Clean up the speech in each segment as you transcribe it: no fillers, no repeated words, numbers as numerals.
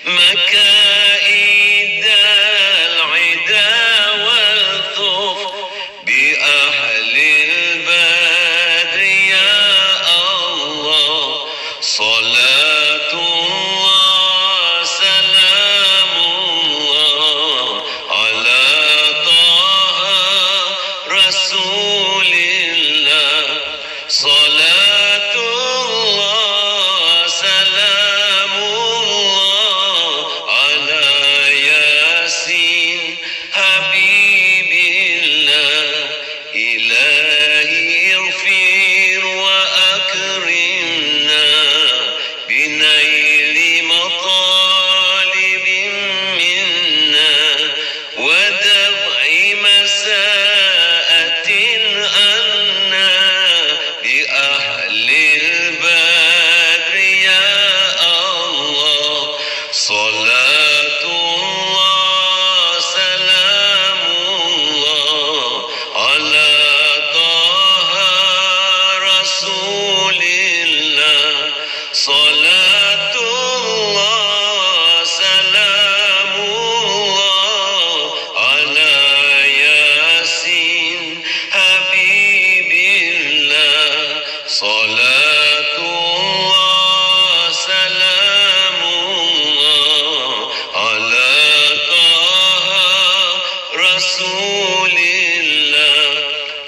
مكائد العدا والطف بأهل البدر يا الله. صلاة الله سلام الله على طه رسول الله. صلاة الله سلام الله على ياسين حبيب الله. إلهي اغفر وأكرمنا بنيل مطالب منا ودفع مساءة عنا بأهل البدر يا الله. صلاة الله سلام الله على طه رسول الله. صلاة الله سلام الله على ياسين حبيب الله. صلاة الله سلام الله على طه رسول الله.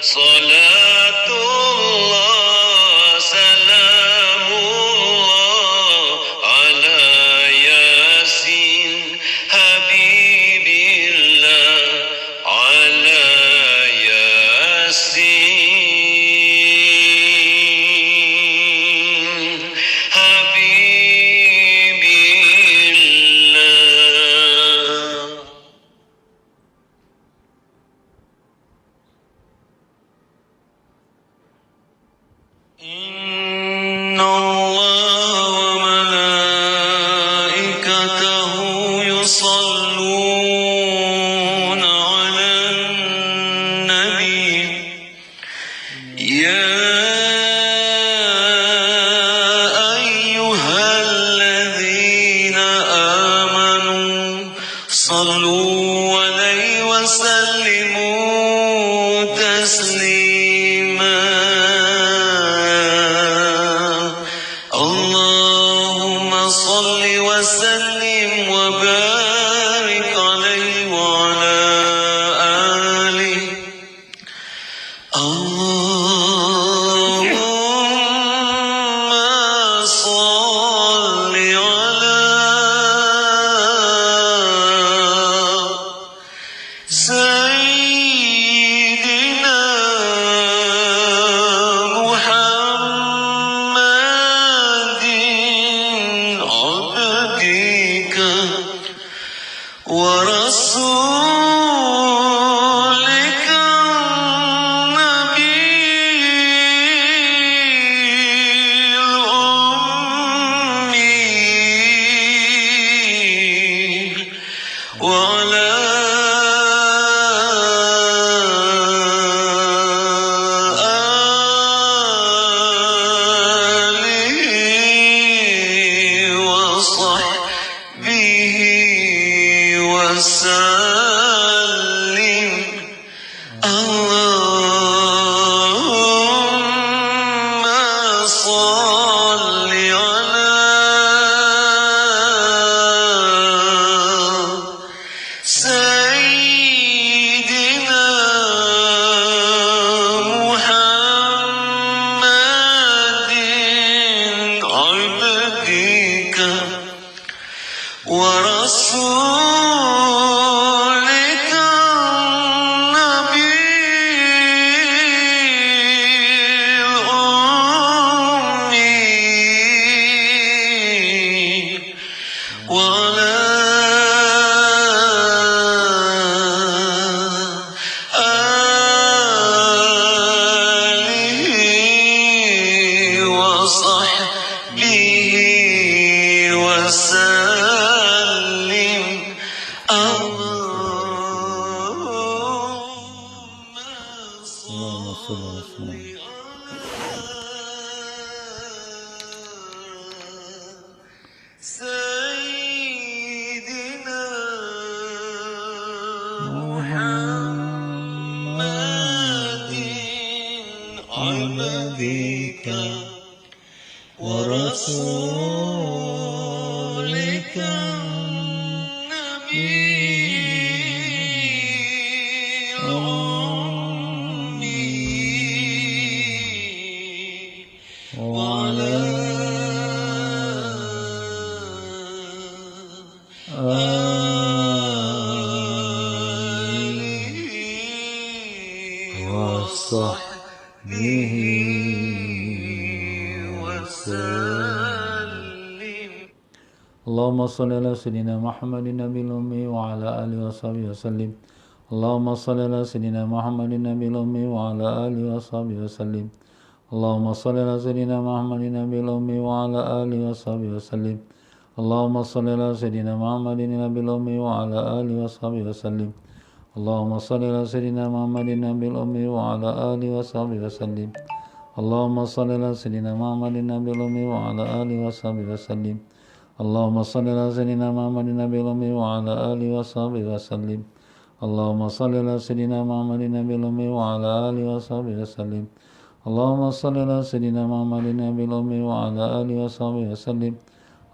صلاة الله سلام الله على ياسين حبيب الله. على ياسين حبيب الله. إن الله وملائكته يصلون على النبي يا أيها الذين آمنوا صلوا عليه وسلموا تسليما. اللهم صل وسلم وبارك عليه وعلى آله. اللهم صل على سيدنا محمد عبدك ورسولك النبي الأمي وعلى آله وصحبه وسلم. اللهم صل على سيدنا محمد عبدك ورسولك النبي الأمي وعلى آله وصحبه وسلم. وعلى آله وصحبه وسلم. اللهم صل على سيدنا محمد النبي الأمي وعلى آله وصحبه وسلم. اللهم صل على سيدنا محمد النبي الأمي وعلى آله وصحبه وسلم. اللهم صل على سيدنا محمد النبي الأمي وعلى آله وصحبه وسلم. اللهم صل على سيدنا محمد النبي الأمي وعلى آله وصحبه وسلم. اللهم صل على سيدنا محمد النبي الأمي وعلى آله وصحبه وسلم. اللهم صل على سيدنا محمد النبي الأمي وعلى آله وصحبه وسلم. اللهم صل على سيدنا محمد النبي الأمي وعلى آله وصحبه وسلم. اللهم صل على سيدنا محمد النبي الأمي وعلى آله وصحبه وسلم. اللهم صل على سيدنا محمد النبي الأمي وعلى آله وصحبه وسلم.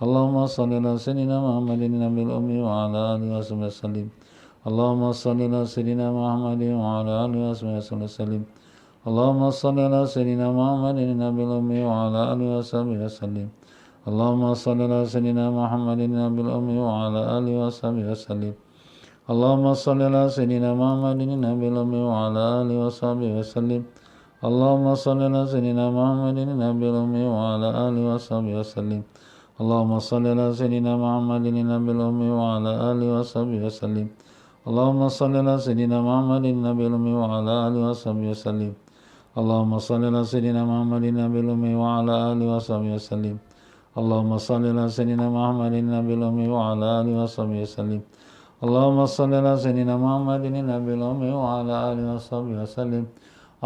اللهم صل على سيدنا محمد النبي الأمي وعلى آله وصحبه وسلم. اللهم صل على سيدنا محمد وعلى آله وصحبه وسلم. اللهم صل على سيدنا محمد النبي الأمي وعلى آله وصحبه وسلم. اللهم صل على سيدنا محمد النبي الأمي وعلى آله وصحبه وسلم. اللهم صل على سيدنا محمد النبي الأمي وعلى آله وصحبه وسلم. اللهم صل على سيدنا محمد النبي الأمي وعلى آله وصحبه وسلم. اللهم صل على سيدنا محمد النبي الأمي وعلى آله وصحبه وسلم. اللهم صل على سيدنا محمد النبي الأمي وعلى آله وصحبه وسلم. اللهم صل على سيدنا محمد النبي الأمي وعلى آله وصحبه وسلم. اللهم صل على سيدنا محمد النبي الأمي وعلى آله وصحبه وسلم. اللهم صل على سيدنا محمد النبي الأمي وعلى آله وصحبه وسلم. اللهم صل على سيدنا محمد النبي الأمي وعلى آله وصحبه وسلم.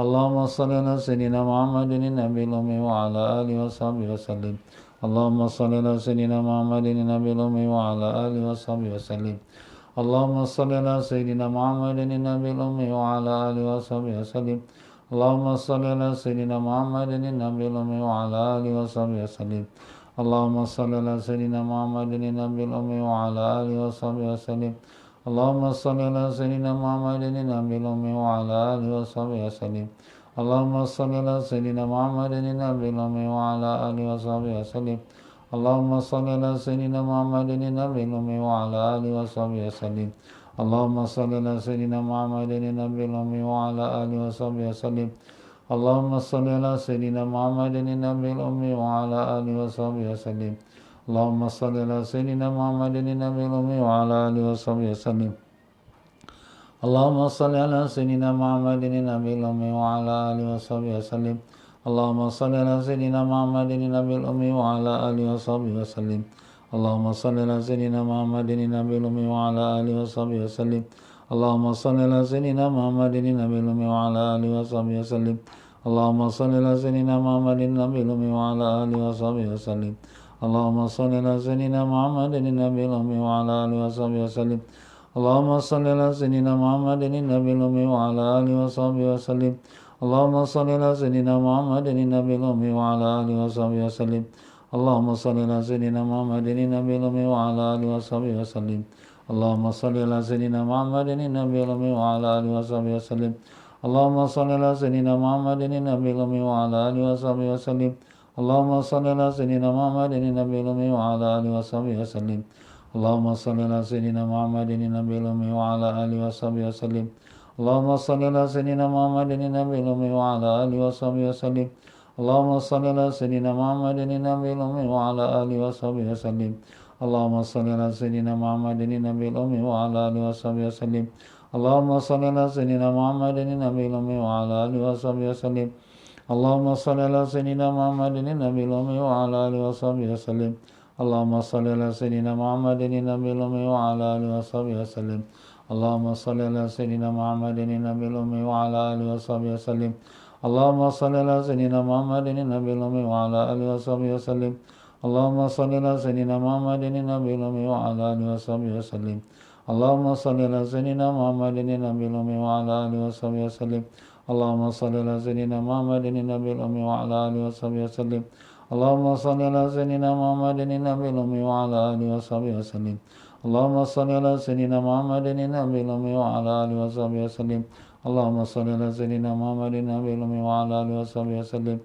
اللهم صل على سيدنا محمد النبي الأمي وعلى آله وصحبه وسلم. اللهم صل على سيدنا محمد النبي الأمي وعلى آله وصحبه وسلم. اللهم صل على سيدنا محمد النبي الأمي وعلى آله وصحبه وسلم. اللهم صل على سيدنا محمد النبي الأمي وعلى آله وصحبه وسلم. اللهم صل على سيدنا محمد النبي الأمي وعلى آله وصحبه وسلم. اللهم صل على سيدنا محمد النبي الأمي وعلى آله وصحبه وسلم. اللهم صل على سيدنا محمد النبي الأمي وعلى آله وصحبه وسلم. اللهم صل على سيدنا محمد النبي الأمي وعلى آله وصحبه وسلم. اللهم صل على سيدنا محمد النبي الأمي وعلى آله وصحبه وسلم. اللهم صل على سيدنا محمد النبي الأمي وعلى آله وصحبه وسلم. اللهم صل على سيدنا محمد النبي الأمي وعلى آله وصحبه وسلم. اللهم صل على سيدنا محمد النبي الأمي وعلى آله وصحبه وسلم. اللهم صل على سيدنا محمد النبي الأمي وعلى آله وصحبه وسلم. اللهم صل على سيدنا محمد النبي الأمي وعلى آله وصحبه وسلم. اللهم صل على سيدنا محمد النبي الأمي وعلى آله وصحبه وسلم. اللهم صل على سيدنا محمد النبي الأمي وعلى آله وصحبه وسلم. اللهم صل على سيدنا محمد النبي الأمي وعلى آله وصحبه وسلم. اللهم صل على سيدنا محمد النبي الأمي وعلى آله وصحبه وسلم. اللهم صل على سيدنا محمد النبي الأمي وعلى آله وصحبه وسلم. اللهم صل على سيدنا محمد النبي الأمي وعلى آله وصحبه وسلم. اللهم صل على سيدنا محمد النبي الأمي وعلى آله وصحبه وسلم. اللهم صل على سيدنا محمد النبي الأمي وعلى آله وصحبه وسلم. اللهم صل على سيدنا محمد النبي الأمي وعلى آله وصحبه وسلم. اللهم صل على سيدنا محمد النبي الأمي وعلى آله وصحبه وسلم. اللهم صل على سيدنا محمد النبي الأمي وعلى آله وصحبه وسلم. اللهم صل على سيدنا محمد النبي الأمي وعلى آله وصحبه وسلم. اللهم صل على سيدنا محمد النبي الأمي وعلى آله وصحبه وسلم. اللهم صل على سيدنا محمد النبي الأمي وعلى آله وصحبه وسلم. اللهم صل على سيدنا محمد النبي الأمي وعلى آله وصحبه وسلم. اللهم صل على سيدنا محمد النبي الأمي وعلى آله وصحبه وسلم. اللهم صل على سيدنا محمد النبي الأمي وعلى آله وصحبه وسلم. اللهم صل على سيدنا محمد النبي الأمي وعلى آله وصحبه وسلم. اللهم صل على سيدنا محمد النبي الأمي وعلى آله وصحبه وسلم. اللهم صل على سيدنا محمد النبي الأمي وعلى آله وصحبه وسلم. اللهم صل على سيدنا محمد النبي الأمي وعلى آله وصحبه وسلم. اللهم صل على سيدنا محمد النبي الأمي وعلى آله وصحبه وسلم اللهم صل على سيدنا محمد النبي الأمي وعلى آله وصحبه وسلم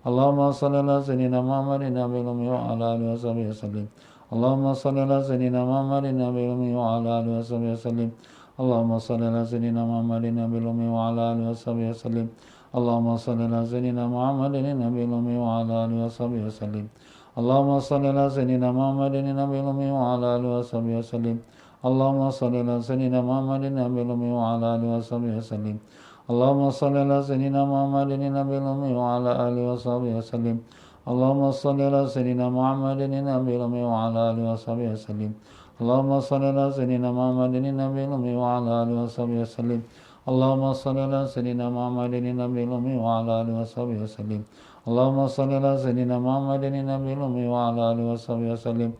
اللهم صل على سيدنا محمد النبي الأمي وعلى آله وصحبه وسلم اللهم صل على سيدنا محمد النبي الأمي وعلى آله وصحبه وسلم اللهم صل على سيدنا محمد النبي الأمي وعلى آله وصحبه وسلم اللهم صل على سيدنا محمد النبي الأمي وعلى آله وصحبه وسلم اللهم صل على سيدنا محمد النبي الأمي وعلى آله وصحبه وسلم اللهم صل على سيدنا محمد النبي الأمي وعلى آله وصحبه وسلم اللهم صل على سيدنا محمد النبي الأمي وعلى آله وصحبه وسلم اللهم صل على سيدنا محمد النبي الأمي وعلى آله وصحبه وسلم اللهم صل على سيدنا محمد النبي الأمي وعلى آله وصحبه وسلم اللهم صل على سيدنا محمد النبي الأمي وعلى آله وصحبه وسلم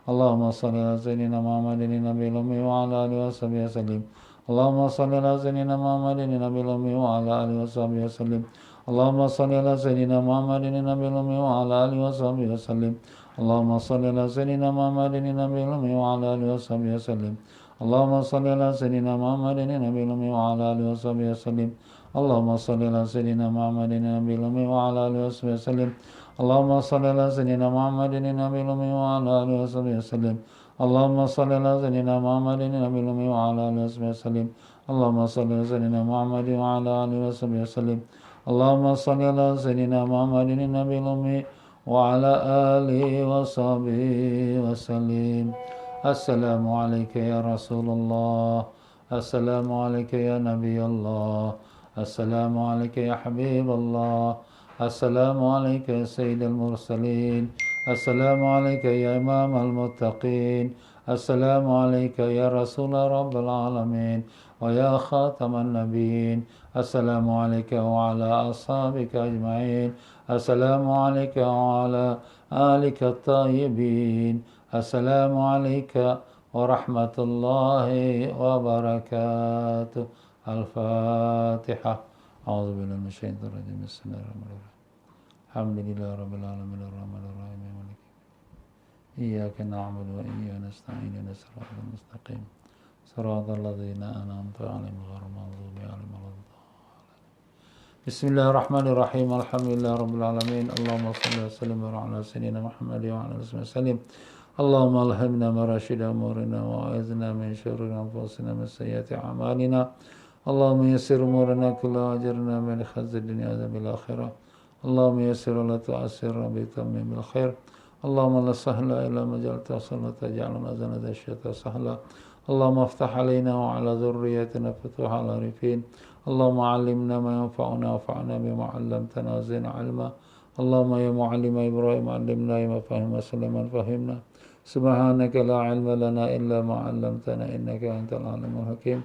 اللهم صل على سيدنا محمد النبي الأمي وعلى آله وصحبه وسلم اللهم صل على سيدنا محمد النبي الأمي وعلى آله وصحبه وسلم اللهم صل على سيدنا محمد النبي الأمي وعلى آله وصحبه وسلم اللهم صل على سيدنا محمد النبي الأمي وعلى آله وصحبه وسلم اللهم صل على سيدنا محمد النبي الأمي وعلى آله وصحبه وسلم اللهم صل على سيدنا محمد النبي الأمي وعلى آله وصحبه وسلم اللهم صل على سيدنا محمد النبي الأمي وعلى آله وصحبه وسلم اللهم صل على سيدنا محمد النبي الأمي وعلى آله وصحبه وسلم اللهم صل على سيدنا محمد النبي الأمي وعلى آله وصحبه وسلم اللهم صل على سيدنا محمد وعلى آله وصحبه وسلم اللهم صل على سيدنا محمد النبي الأمي وعلى آله وصحبه وسلم السلام عليك يا رسول الله السلام عليك يا نبي الله السلام عليك يا حبيب الله السلام عليك يا سيد المرسلين السلام عليك يا إمام المتقين السلام عليك يا رسول رب العالمين ويا خاتم النبيين السلام عليك وعلى أصحابك أجمعين السلام عليك وعلى آلك الطيبين السلام عليك ورحمة الله وبركاته الفاتحة أعوذ بالله من الشيطان الرجيم بسم الله الرحمن الرحيم الحمد لله رب العالمين الرحمن الرحيم مالك إياك نعبد وإياك نستعين اهدنا الصراط المستقيم صراط الذين أنعمت عليهم غير المغضوب عليهم ولا الضالين بسم الله الرحمن الرحيم الحمد لله رب العالمين اللهم صل وسلم على سيدنا محمد وعلى آله وسلم اللهم ألهمنا مراشد أمورنا وأعذنا من شرور أنفسنا من سيئات أعمالنا اللهم يسر أمورنا كلها وأجرنا من خزي الدنيا وعذاب الآخرة اللهم يسر ولا تعسر بتمام الخير اللهم لا سهل إلا ما جعلته سهلا تجعل الأذان الشتاء سهلا اللهم افتح علينا وعلى ذريتنا فتوح العارفين اللهم علمنا ما ينفعنا وانفعنا بما علمتنا وزدنا علما اللهم يا معلم إبراهيم علمنا ما فهم سليمان فهمنا سبحانك لا علم لنا إلا ما علمتنا إنك أنت العليم الحكيم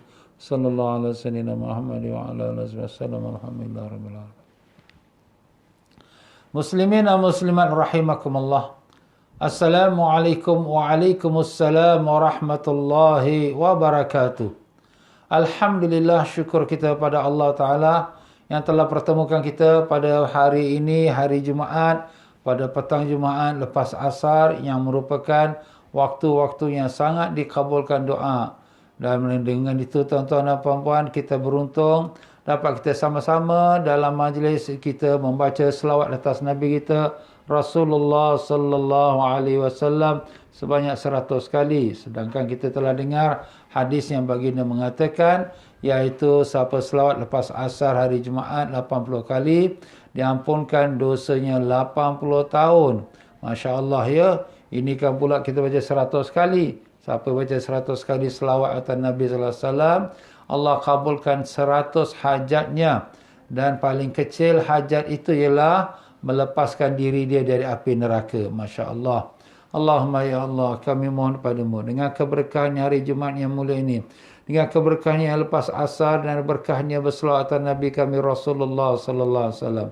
صلى الله على سيدنا محمد وعلى آله وسلم الحمد لله رب العالمين Muslimin dan muslimat rahimakumullah. Assalamualaikum waalaikumsalam warahmatullahi wabarakatuh. Alhamdulillah, syukur kita pada Allah Ta'ala yang telah pertemukan kita pada hari ini, hari Jumaat, pada petang Jumaat lepas asar yang merupakan waktu-waktu yang sangat dikabulkan doa. Dan dengan itu tuan-tuan dan puan-puan, kita beruntung dapat kita sama-sama dalam majlis kita membaca selawat atas Nabi kita Rasulullah sallallahu alaihi wasallam sebanyak 100 kali. Sedangkan kita telah dengar hadis yang baginda mengatakan, iaitu siapa selawat lepas asar hari Jumaat 80 kali, diampunkan dosanya 80 tahun. Masya Allah ya. Ini kan pula kita baca 100 kali. Siapa baca 100 kali selawat atas Nabi sallallahu alaihi wasallam, Allah kabulkan 100 hajatnya. Dan paling kecil hajat itu ialah melepaskan diri dia dari api neraka. Masya Allah. Allahumma ya Allah, kami mohon padamu dengan keberkahan hari Jumaat yang mulia ini, dengan keberkahan yang lepas asar dan berkahnya berselawat atas Nabi kami Rasulullah sallallahu alaihi wasallam,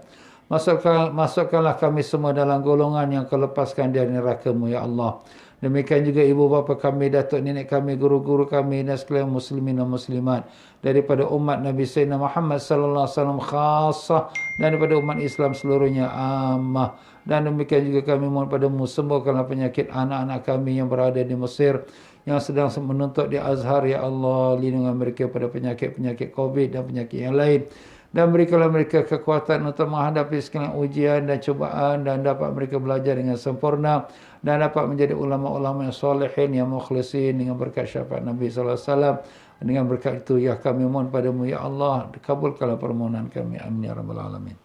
masukkanlah kami semua dalam golongan yang kau lepaskan dari neraka-Mu ya Allah. Demikian juga ibu bapa kami, datuk nenek kami, guru-guru kami dan sekalian muslimin dan muslimat daripada umat Nabi Sayyidina Muhammad sallallahu alaihi wasallam khasah dan daripada umat Islam seluruhnya ammah. Dan demikian juga kami mohon padamu, sembuhkanlah penyakit anak-anak kami yang berada di Mesir, yang sedang menuntut di Azhar, ya Allah, lindungi mereka pada penyakit-penyakit COVID dan penyakit yang lain. Dan berikanlah mereka kekuatan untuk menghadapi segala ujian dan cubaan, dan dapat mereka belajar dengan sempurna, dan dapat menjadi ulama-ulama yang solehin, yang mukhlisin, dengan berkat syafaat Nabi sallallahu alaihi wasallam. Dengan berkat itu, ya kami mohon padamu, ya Allah, kabulkanlah permohonan kami. Amin ya rabbal alamin.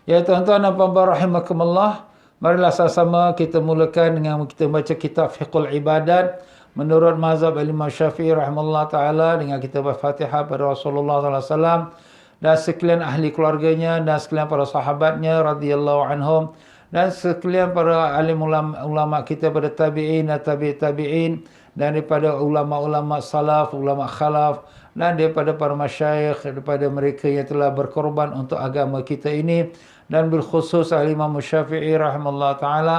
Ya tuan-tuan dan puan-puan rahimakumullah, marilah sama-sama kita mulakan dengan kita baca kitab Fiqhul Ibadat menurut mazhab Imam Syafi'i rahimahullah taala, dengan kita berfatihah pada Rasulullah sallallahu alaihi wasallam dan sekalian ahli keluarganya dan sekalian para sahabatnya radhiyallahu anhum, dan sekalian para alim ulama kita pada tabi'in dan tabi'in, dan daripada ulama-ulama salaf, ulama khalaf, dan daripada para masyayikh, daripada mereka yang telah berkorban untuk agama kita ini, dan bilkhusus Imam Syafi'i rahimahullah ta'ala,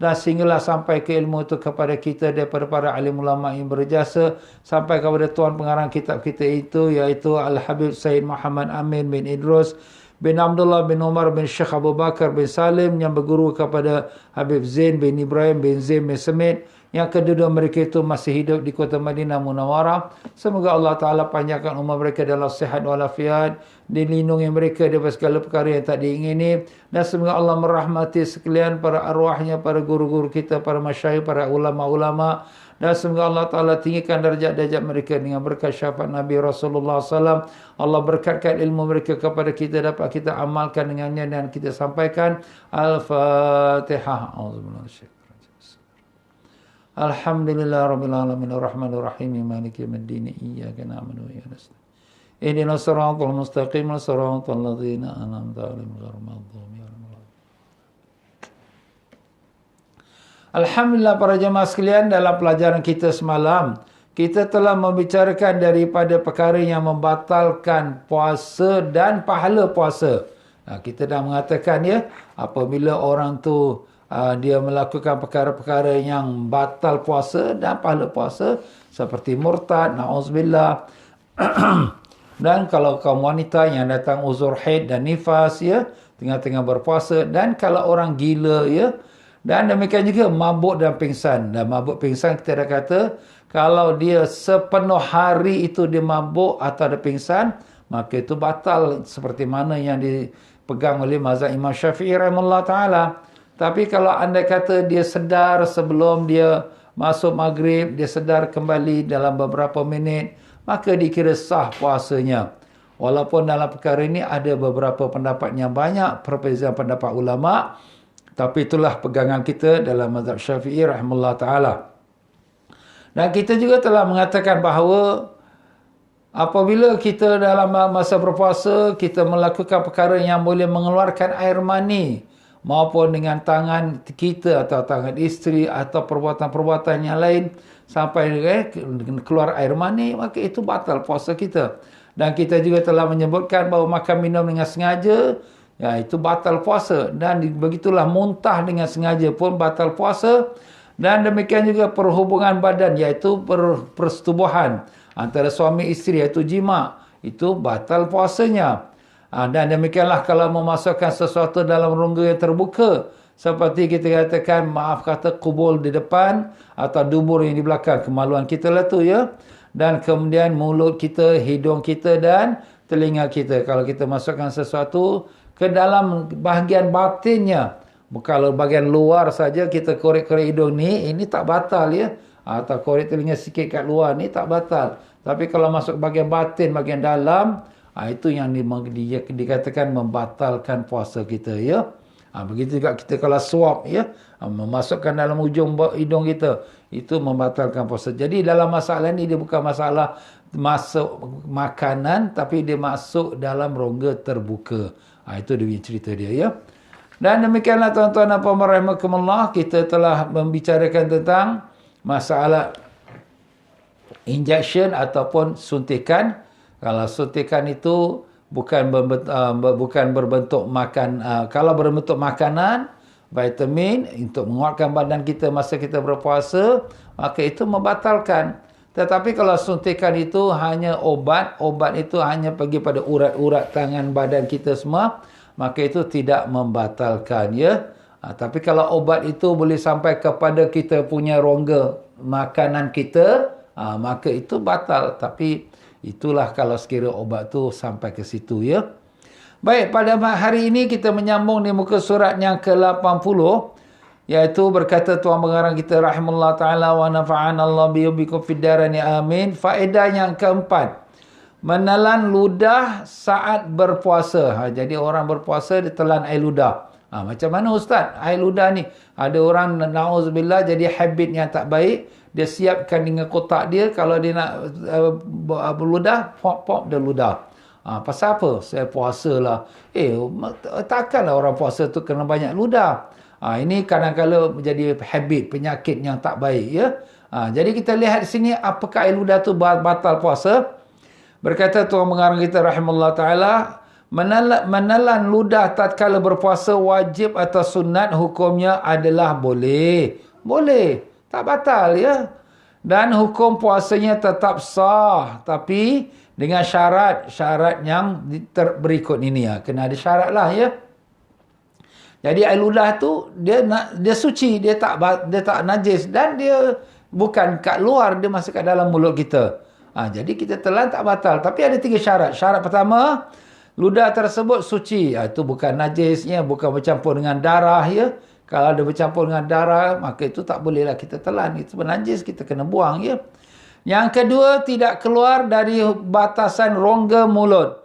dan sehinggalah sampai ke ilmu itu kepada kita daripada para alim ulama yang berjasa, sampai kepada tuan pengarang kitab kita itu, iaitu Al-Habib Sayyid Muhammad Amin bin Idrus bin Abdullah bin Umar bin Syekh Abu Bakar bin Salim, yang berguru kepada Habib Zain bin Ibrahim bin Zain bin Semit, yang kedua mereka itu masih hidup di kota Madinah Munawwarah. Semoga Allah Ta'ala panjangkan umur mereka dalam sihat walafiat, dilindungi mereka daripada segala perkara yang tak diingini, dan semoga Allah merahmati sekalian para arwahnya, para guru-guru kita, para masyayikh, para ulama-ulama, dan semoga Allah Ta'ala tinggikan darjat-darjat mereka dengan berkat syafaat Nabi Rasulullah SAW. Allah berkatkan ilmu mereka kepada kita, dapat kita amalkan dengannya dan kita sampaikan. Al-Fatihah. Alhamdulillah rabbil alamin arrahmanir rahim maliki yaumiddin iyyaka na'budu wa iyyaka nasta'in ihdinas siratal mustaqim siratal ladzina an'amta 'alaihim ghairil maghdubi 'alaihim waladdallin. Alhamdulillah para jemaah sekalian, dalam pelajaran kita semalam kita telah membicarakan daripada perkara yang membatalkan puasa dan pahala puasa. Kita dah mengatakan ya, apabila orang tu dia melakukan perkara-perkara yang batal puasa dan pahala puasa, seperti murtad, na'udzubillah. Dan kalau kaum wanita yang datang uzur haid dan nifas, ya, tengah-tengah berpuasa, dan kalau orang gila, ya, dan demikian juga mabuk dan pingsan. Dan mabuk pingsan kita dah kata, kalau dia sepenuh hari itu dia mabuk atau ada pingsan, maka itu batal, seperti mana yang dipegang oleh mazhab Imam Syafi'i rahimahullah ta'ala. Tapi kalau anda kata dia sedar sebelum dia masuk maghrib, dia sedar kembali dalam beberapa minit, maka dikira sah puasanya. Walaupun dalam perkara ini ada beberapa pendapat yang banyak, perbezaan pendapat ulama, tapi itulah pegangan kita dalam mazhab Syafi'i rahimahullah ta'ala. Dan kita juga telah mengatakan bahawa apabila kita dalam masa berpuasa, kita melakukan perkara yang boleh mengeluarkan air mani, maupun dengan tangan kita atau tangan isteri atau perbuatan-perbuatan yang lain sampai keluar air mani, maka itu batal puasa kita. Dan kita juga telah menyebutkan bahawa makan minum dengan sengaja, ya, itu batal puasa. Dan begitulah muntah dengan sengaja pun batal puasa. Dan demikian juga perhubungan badan, iaitu persetubuhan antara suami isteri, iaitu jima, itu batal puasanya. Dan demikianlah kalau memasukkan sesuatu dalam rongga yang terbuka, seperti kita katakan, maaf kata, kubul di depan atau dubur yang di belakang, kemaluan kita lah tu, ya. Dan kemudian mulut kita, hidung kita dan telinga kita. Kalau kita masukkan sesuatu ke dalam bahagian batinnya, kalau bahagian luar saja kita korek-korek hidung ni, ini tak batal, ya. Atau korek telinga sikit kat luar ni tak batal. Tapi kalau masuk bahagian batin, bahagian dalam, itu yang dikatakan membatalkan puasa kita, ya. Begitu juga kita kalau suap, ya, memasukkan dalam ujung hidung kita, itu membatalkan puasa. Jadi dalam masalah ini dia bukan masalah masuk makanan, tapi dia masuk dalam rongga terbuka. Itu dia cerita dia, ya. Dan demikianlah tuan-tuan dan puan-puan rahimakumullah, kita telah membicarakan tentang masalah injection ataupun suntikan. Kalau suntikan itu bukan berbentuk makan, kalau berbentuk makanan, vitamin untuk menguatkan badan kita masa kita berpuasa, maka itu membatalkan. Tetapi kalau suntikan itu hanya obat itu hanya pergi pada urat-urat tangan badan kita semua, maka itu tidak membatalkan, ya. Tapi kalau obat itu boleh sampai kepada kita punya rongga makanan kita, maka itu batal. Tapi itulah kalau sekiranya obat tu sampai ke situ, ya. Baik, pada hari ini kita menyambung di muka surat yang ke-80, iaitu berkata Tuan Pengarang kita rahimahullah ta'ala wa nafa'ana Allah bikum fid darani amin. Faedah yang keempat, menelan ludah saat berpuasa. Jadi orang berpuasa dia telan air ludah. Macam mana Ustaz air ludah ni? Ada orang na'udzubillah jadi habit yang tak baik. Dia siapkan dengan kotak dia. Kalau dia nak berludah, pop dia ludah. Pasal apa? Saya puasa lah. Takkanlah orang puasa tu kena banyak ludah. Ini kadang-kadang menjadi habit, penyakit yang tak baik, ya. Jadi kita lihat di sini apakah air ludah tu batal puasa. Berkata Tuan Pengarang kita rahimahullah ta'ala, menelan ludah tatkala berpuasa wajib atau sunat, hukumnya adalah boleh. Boleh. Tak batal, ya. Dan hukum puasanya tetap sah. Tapi dengan syarat yang berikut ini, ya. Kena ada syarat lah, ya. Jadi air ludah tu dia suci, dia tak najis dan dia bukan kat luar, dia masuk kat dalam mulut kita. Jadi kita telan tak batal. Tapi ada 3 syarat. Syarat pertama, ludah tersebut suci. Itu bukan najisnya, bukan bercampur dengan darah, ya. Kalau ada bercampur dengan darah, maka itu tak bolehlah kita telan. Itu najis, kita kena buang, ya. Yang kedua, tidak keluar dari batasan rongga mulut.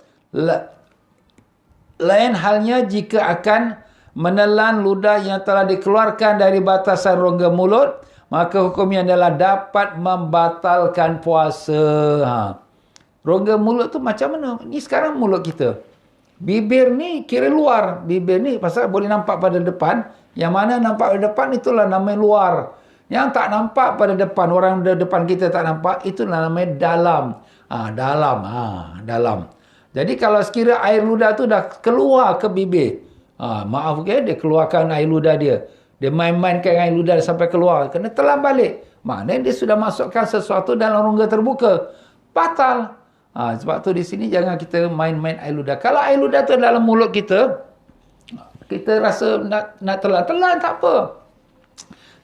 Lain halnya jika akan menelan ludah yang telah dikeluarkan dari batasan rongga mulut, maka hukumnya adalah dapat membatalkan puasa. Rongga mulut tu macam mana? Ni sekarang mulut kita. Bibir ni kira luar. Bibir ni pasal boleh nampak pada depan. Yang mana nampak pada depan itulah namanya luar. Yang tak nampak pada depan, orang depan kita tak nampak, itulah namanya dalam. Dalam. Jadi kalau sekira air ludah tu dah keluar ke bibir, maaf, dia keluarkan air ludah dia. Dia main-mainkan air ludah sampai keluar. Kena telan balik. Maknanya dia sudah masukkan sesuatu dalam rongga terbuka. Batal. Sebab tu di sini jangan kita main-main air ludah. Kalau air ludah tu dalam mulut kita, kita rasa nak telan tak apa.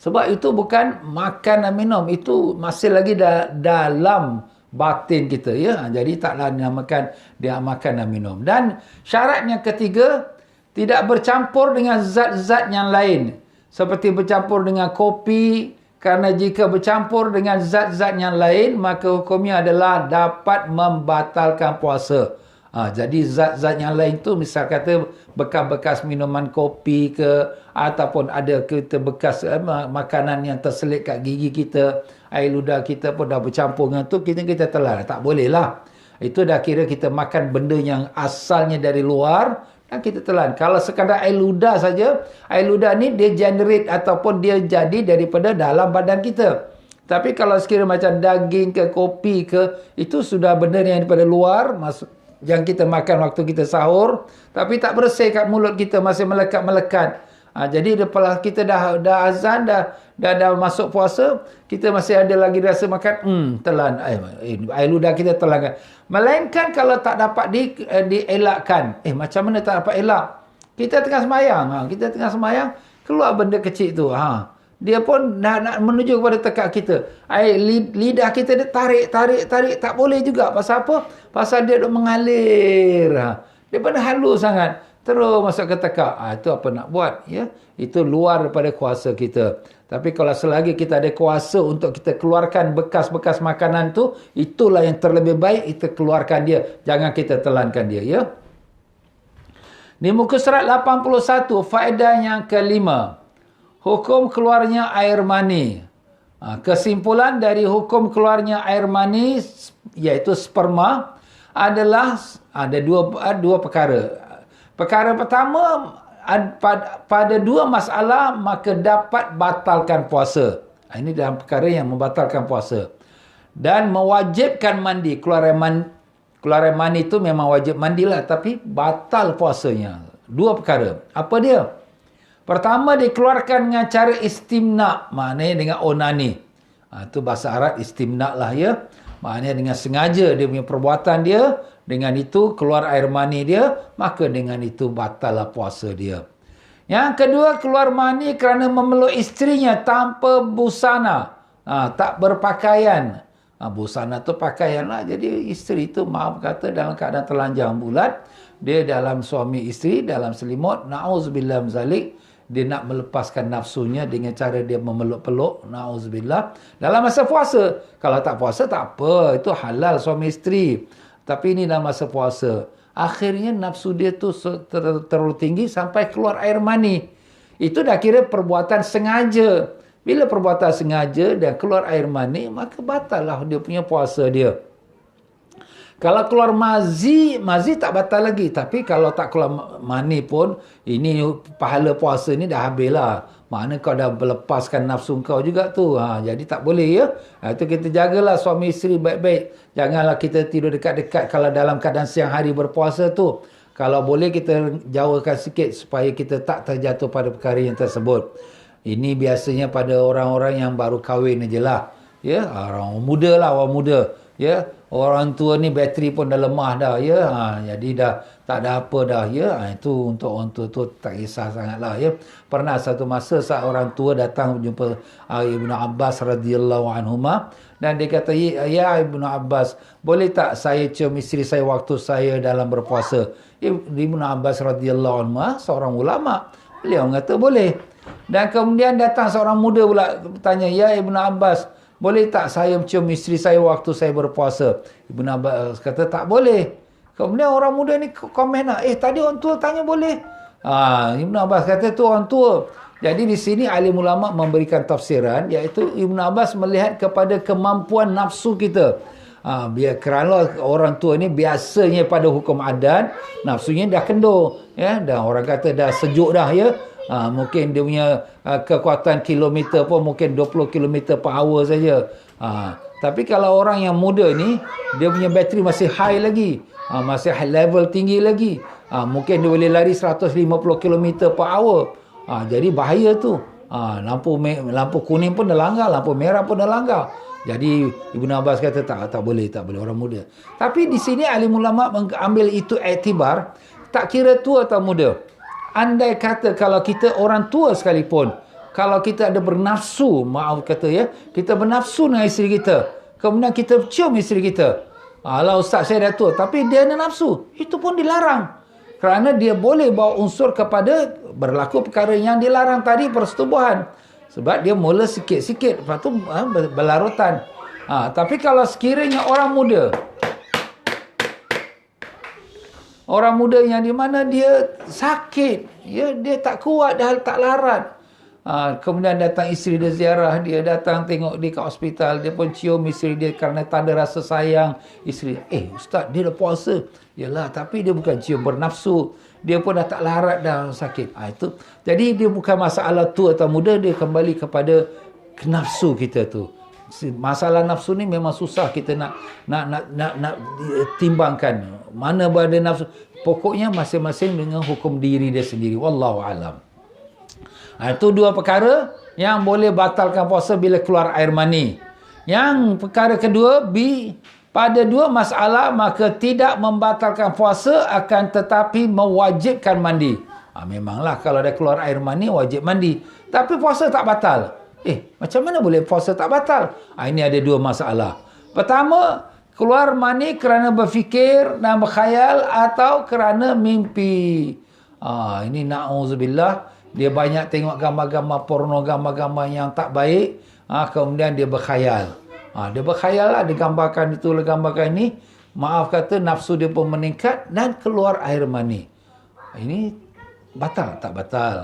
Sebab itu bukan makan dan minum. Itu masih lagi dalam batin kita, ya. Jadi taklah dinamakan dia makan dan minum. Dan syarat yang ketiga, tidak bercampur dengan zat-zat yang lain. Seperti bercampur dengan kopi. Kerana jika bercampur dengan zat-zat yang lain, maka hukumnya adalah dapat membatalkan puasa. Jadi zat-zat yang lain tu, misal kata bekas-bekas minuman kopi ke, ataupun ada kita bekas makanan yang terselit kat gigi kita, air ludah kita pun dah bercampur dengan tu, kita telan. Tak boleh lah. Itu dah kira kita makan benda yang asalnya dari luar, dan kita telan. Kalau sekadar air ludah saja, air ludah ni dia generate ataupun dia jadi daripada dalam badan kita. Tapi kalau sekiranya macam daging ke, kopi ke, itu sudah benda yang daripada luar, masuk yang kita makan waktu kita sahur, tapi tak bersih kat mulut kita, masih melekat-melekat. Jadi lepas kita dah azan, dah masuk puasa, kita masih ada lagi rasa makan, telan air ludah kita telan. Melainkan kalau tak dapat dielakkan. Macam mana tak dapat elak? Kita tengah sembahyang, keluar benda kecil tu. Dia pun nak menuju kepada tekak kita. Lidah kita dia tarik. Tak boleh juga. Pasal apa? Pasal dia duk mengalir. Dia pun halus sangat. Terus masuk ke tekak. Itu apa nak buat? Ya? Itu luar daripada kuasa kita. Tapi kalau selagi kita ada kuasa untuk kita keluarkan bekas-bekas makanan tu, itulah yang terlebih baik, kita keluarkan dia. Jangan kita telankan dia. Ya? Di muka surat 81, faedah yang kelima. Hukum keluarnya air mani. Kesimpulan dari hukum keluarnya air mani, iaitu sperma, adalah ada dua perkara. Perkara pertama, pada 2 masalah, maka dapat batalkan puasa. Ini dalam perkara yang membatalkan puasa. Dan mewajibkan mandi. Keluar air mani itu memang wajib mandilah, tapi batal puasanya. 2 perkara. Apa dia? Pertama, dikeluarkan dengan cara istimna', maknanya dengan onani. Itu bahasa Arab, istimna' lah, ya. Maknanya dengan sengaja dia punya perbuatan dia, dengan itu keluar air mani dia, maka dengan itu batallah puasa dia. Yang kedua, keluar mani kerana memeluk isterinya tanpa busana. Tak berpakaian. Busana tu pakaian lah. Jadi isteri tu maaf kata dalam keadaan telanjang bulat. Dia dalam suami isteri, dalam selimut. Na'udzubillah zalik. Dia nak melepaskan nafsunya dengan cara dia memeluk-peluk. Na'udzubillah. Dalam masa puasa. Kalau tak puasa tak apa. Itu halal suami isteri. Tapi ini dalam masa puasa. Akhirnya nafsu dia tu terlalu tinggi sampai keluar air mani. Itu dah kira perbuatan sengaja. Bila perbuatan sengaja dan keluar air mani, maka batal lah dia punya puasa dia. Kalau keluar mazi tak batal lagi. Tapi kalau tak keluar mani pun, ini pahala puasa ni dah habis lah. Mana kau dah melepaskan nafsu kau juga tu. Jadi tak boleh ya. Itu kita jagalah suami isteri baik-baik. Janganlah kita tidur dekat-dekat kalau dalam keadaan siang hari berpuasa tu. Kalau boleh kita jauhkan sikit supaya kita tak terjatuh pada perkara yang tersebut. Ini biasanya pada orang-orang yang baru kahwin je lah. Ya, orang muda lah, orang muda. Ya, orang tua ni bateri pun dah lemah dah ya. Jadi dah tak ada apa dah ya. Itu untuk orang tua tu tak kisah sangatlah ya. Pernah satu masa seorang tua datang jumpa Ibnu Abbas radhiyallahu anhuma dan dia kata, "Ya Ibnu Abbas, boleh tak saya cium isteri saya waktu saya dalam berpuasa?" Ibnu Abbas radhiyallahu anhu seorang ulama. Beliau kata boleh. Dan kemudian datang seorang muda pula bertanya, "Ya Ibnu Abbas, boleh tak saya cium isteri saya waktu saya berpuasa?" Ibnu Abbas kata tak boleh. Kemudian orang muda ni komen lah, tadi orang tua tanya boleh. Ibnu Abbas kata tu orang tua. Jadi di sini alim ulama memberikan tafsiran, iaitu Ibnu Abbas melihat kepada kemampuan nafsu kita. Kerana orang tua ni biasanya pada hukum adat, nafsunya dah kendur. Ya, dan orang kata dah sejuk dah ya. Mungkin dia punya kekuatan kilometer pun mungkin 20 km per hour saja. Tapi kalau orang yang muda ni, dia punya bateri masih high lagi. Masih high level tinggi lagi. Mungkin dia boleh lari 150 km per hour. Jadi bahaya tu. Lampu kuning pun dah langgar, lampu merah pun dah langgar. Jadi Ibnu Abbas kata tak boleh orang muda. Tapi di sini alim ulama mengambil itu iktibar, tak kira tua atau muda. Andai kata kalau kita orang tua sekalipun, kalau kita ada bernafsu, maaf kata ya, kita bernafsu dengan isteri kita, kemudian kita cium isteri kita. Alah ustaz saya dah tua, tapi dia ada nafsu, itu pun dilarang. Kerana dia boleh bawa unsur kepada berlaku perkara yang dilarang tadi, persetubuhan. Sebab dia mula sikit-sikit, lepas tu berlarutan. Tapi kalau sekiranya orang muda yang di mana dia sakit, ya, dia tak kuat, dah tak larat. Kemudian datang isteri dia ziarah, dia datang tengok dia kat hospital, dia pun cium isteri dia kerana tanda rasa sayang isteri. Ustaz, dia dah puasa. Yalah, tapi dia bukan cium bernafsu. Dia pun dah tak larat, dah sakit. Itu. Jadi dia bukan masalah tua atau muda, dia kembali kepada nafsu kita tu. Masalah nafsu ni memang susah kita nak timbangkan. Mana berada nafsu? Pokoknya masing-masing dengan hukum diri dia sendiri. Wallahu alam. Itu dua perkara yang boleh batalkan puasa bila keluar air mani. Yang perkara kedua, pada dua masalah maka tidak membatalkan puasa akan tetapi mewajibkan mandi. Memanglah kalau ada keluar air mani wajib mandi. Tapi puasa tak batal. Macam mana boleh puasa tak batal? Ini ada dua masalah. Pertama, keluar mani kerana berfikir dan berkhayal atau kerana mimpi. Ini na'udzubillah. Dia banyak tengok gambar-gambar porno, gambar-gambar yang tak baik. Kemudian dia berkhayal. Dia berkhayal lah, dia gambarkan itu, gambarkan ini. Maaf kata, nafsu dia pun meningkat dan keluar air mani. Ini batal? Tak batal.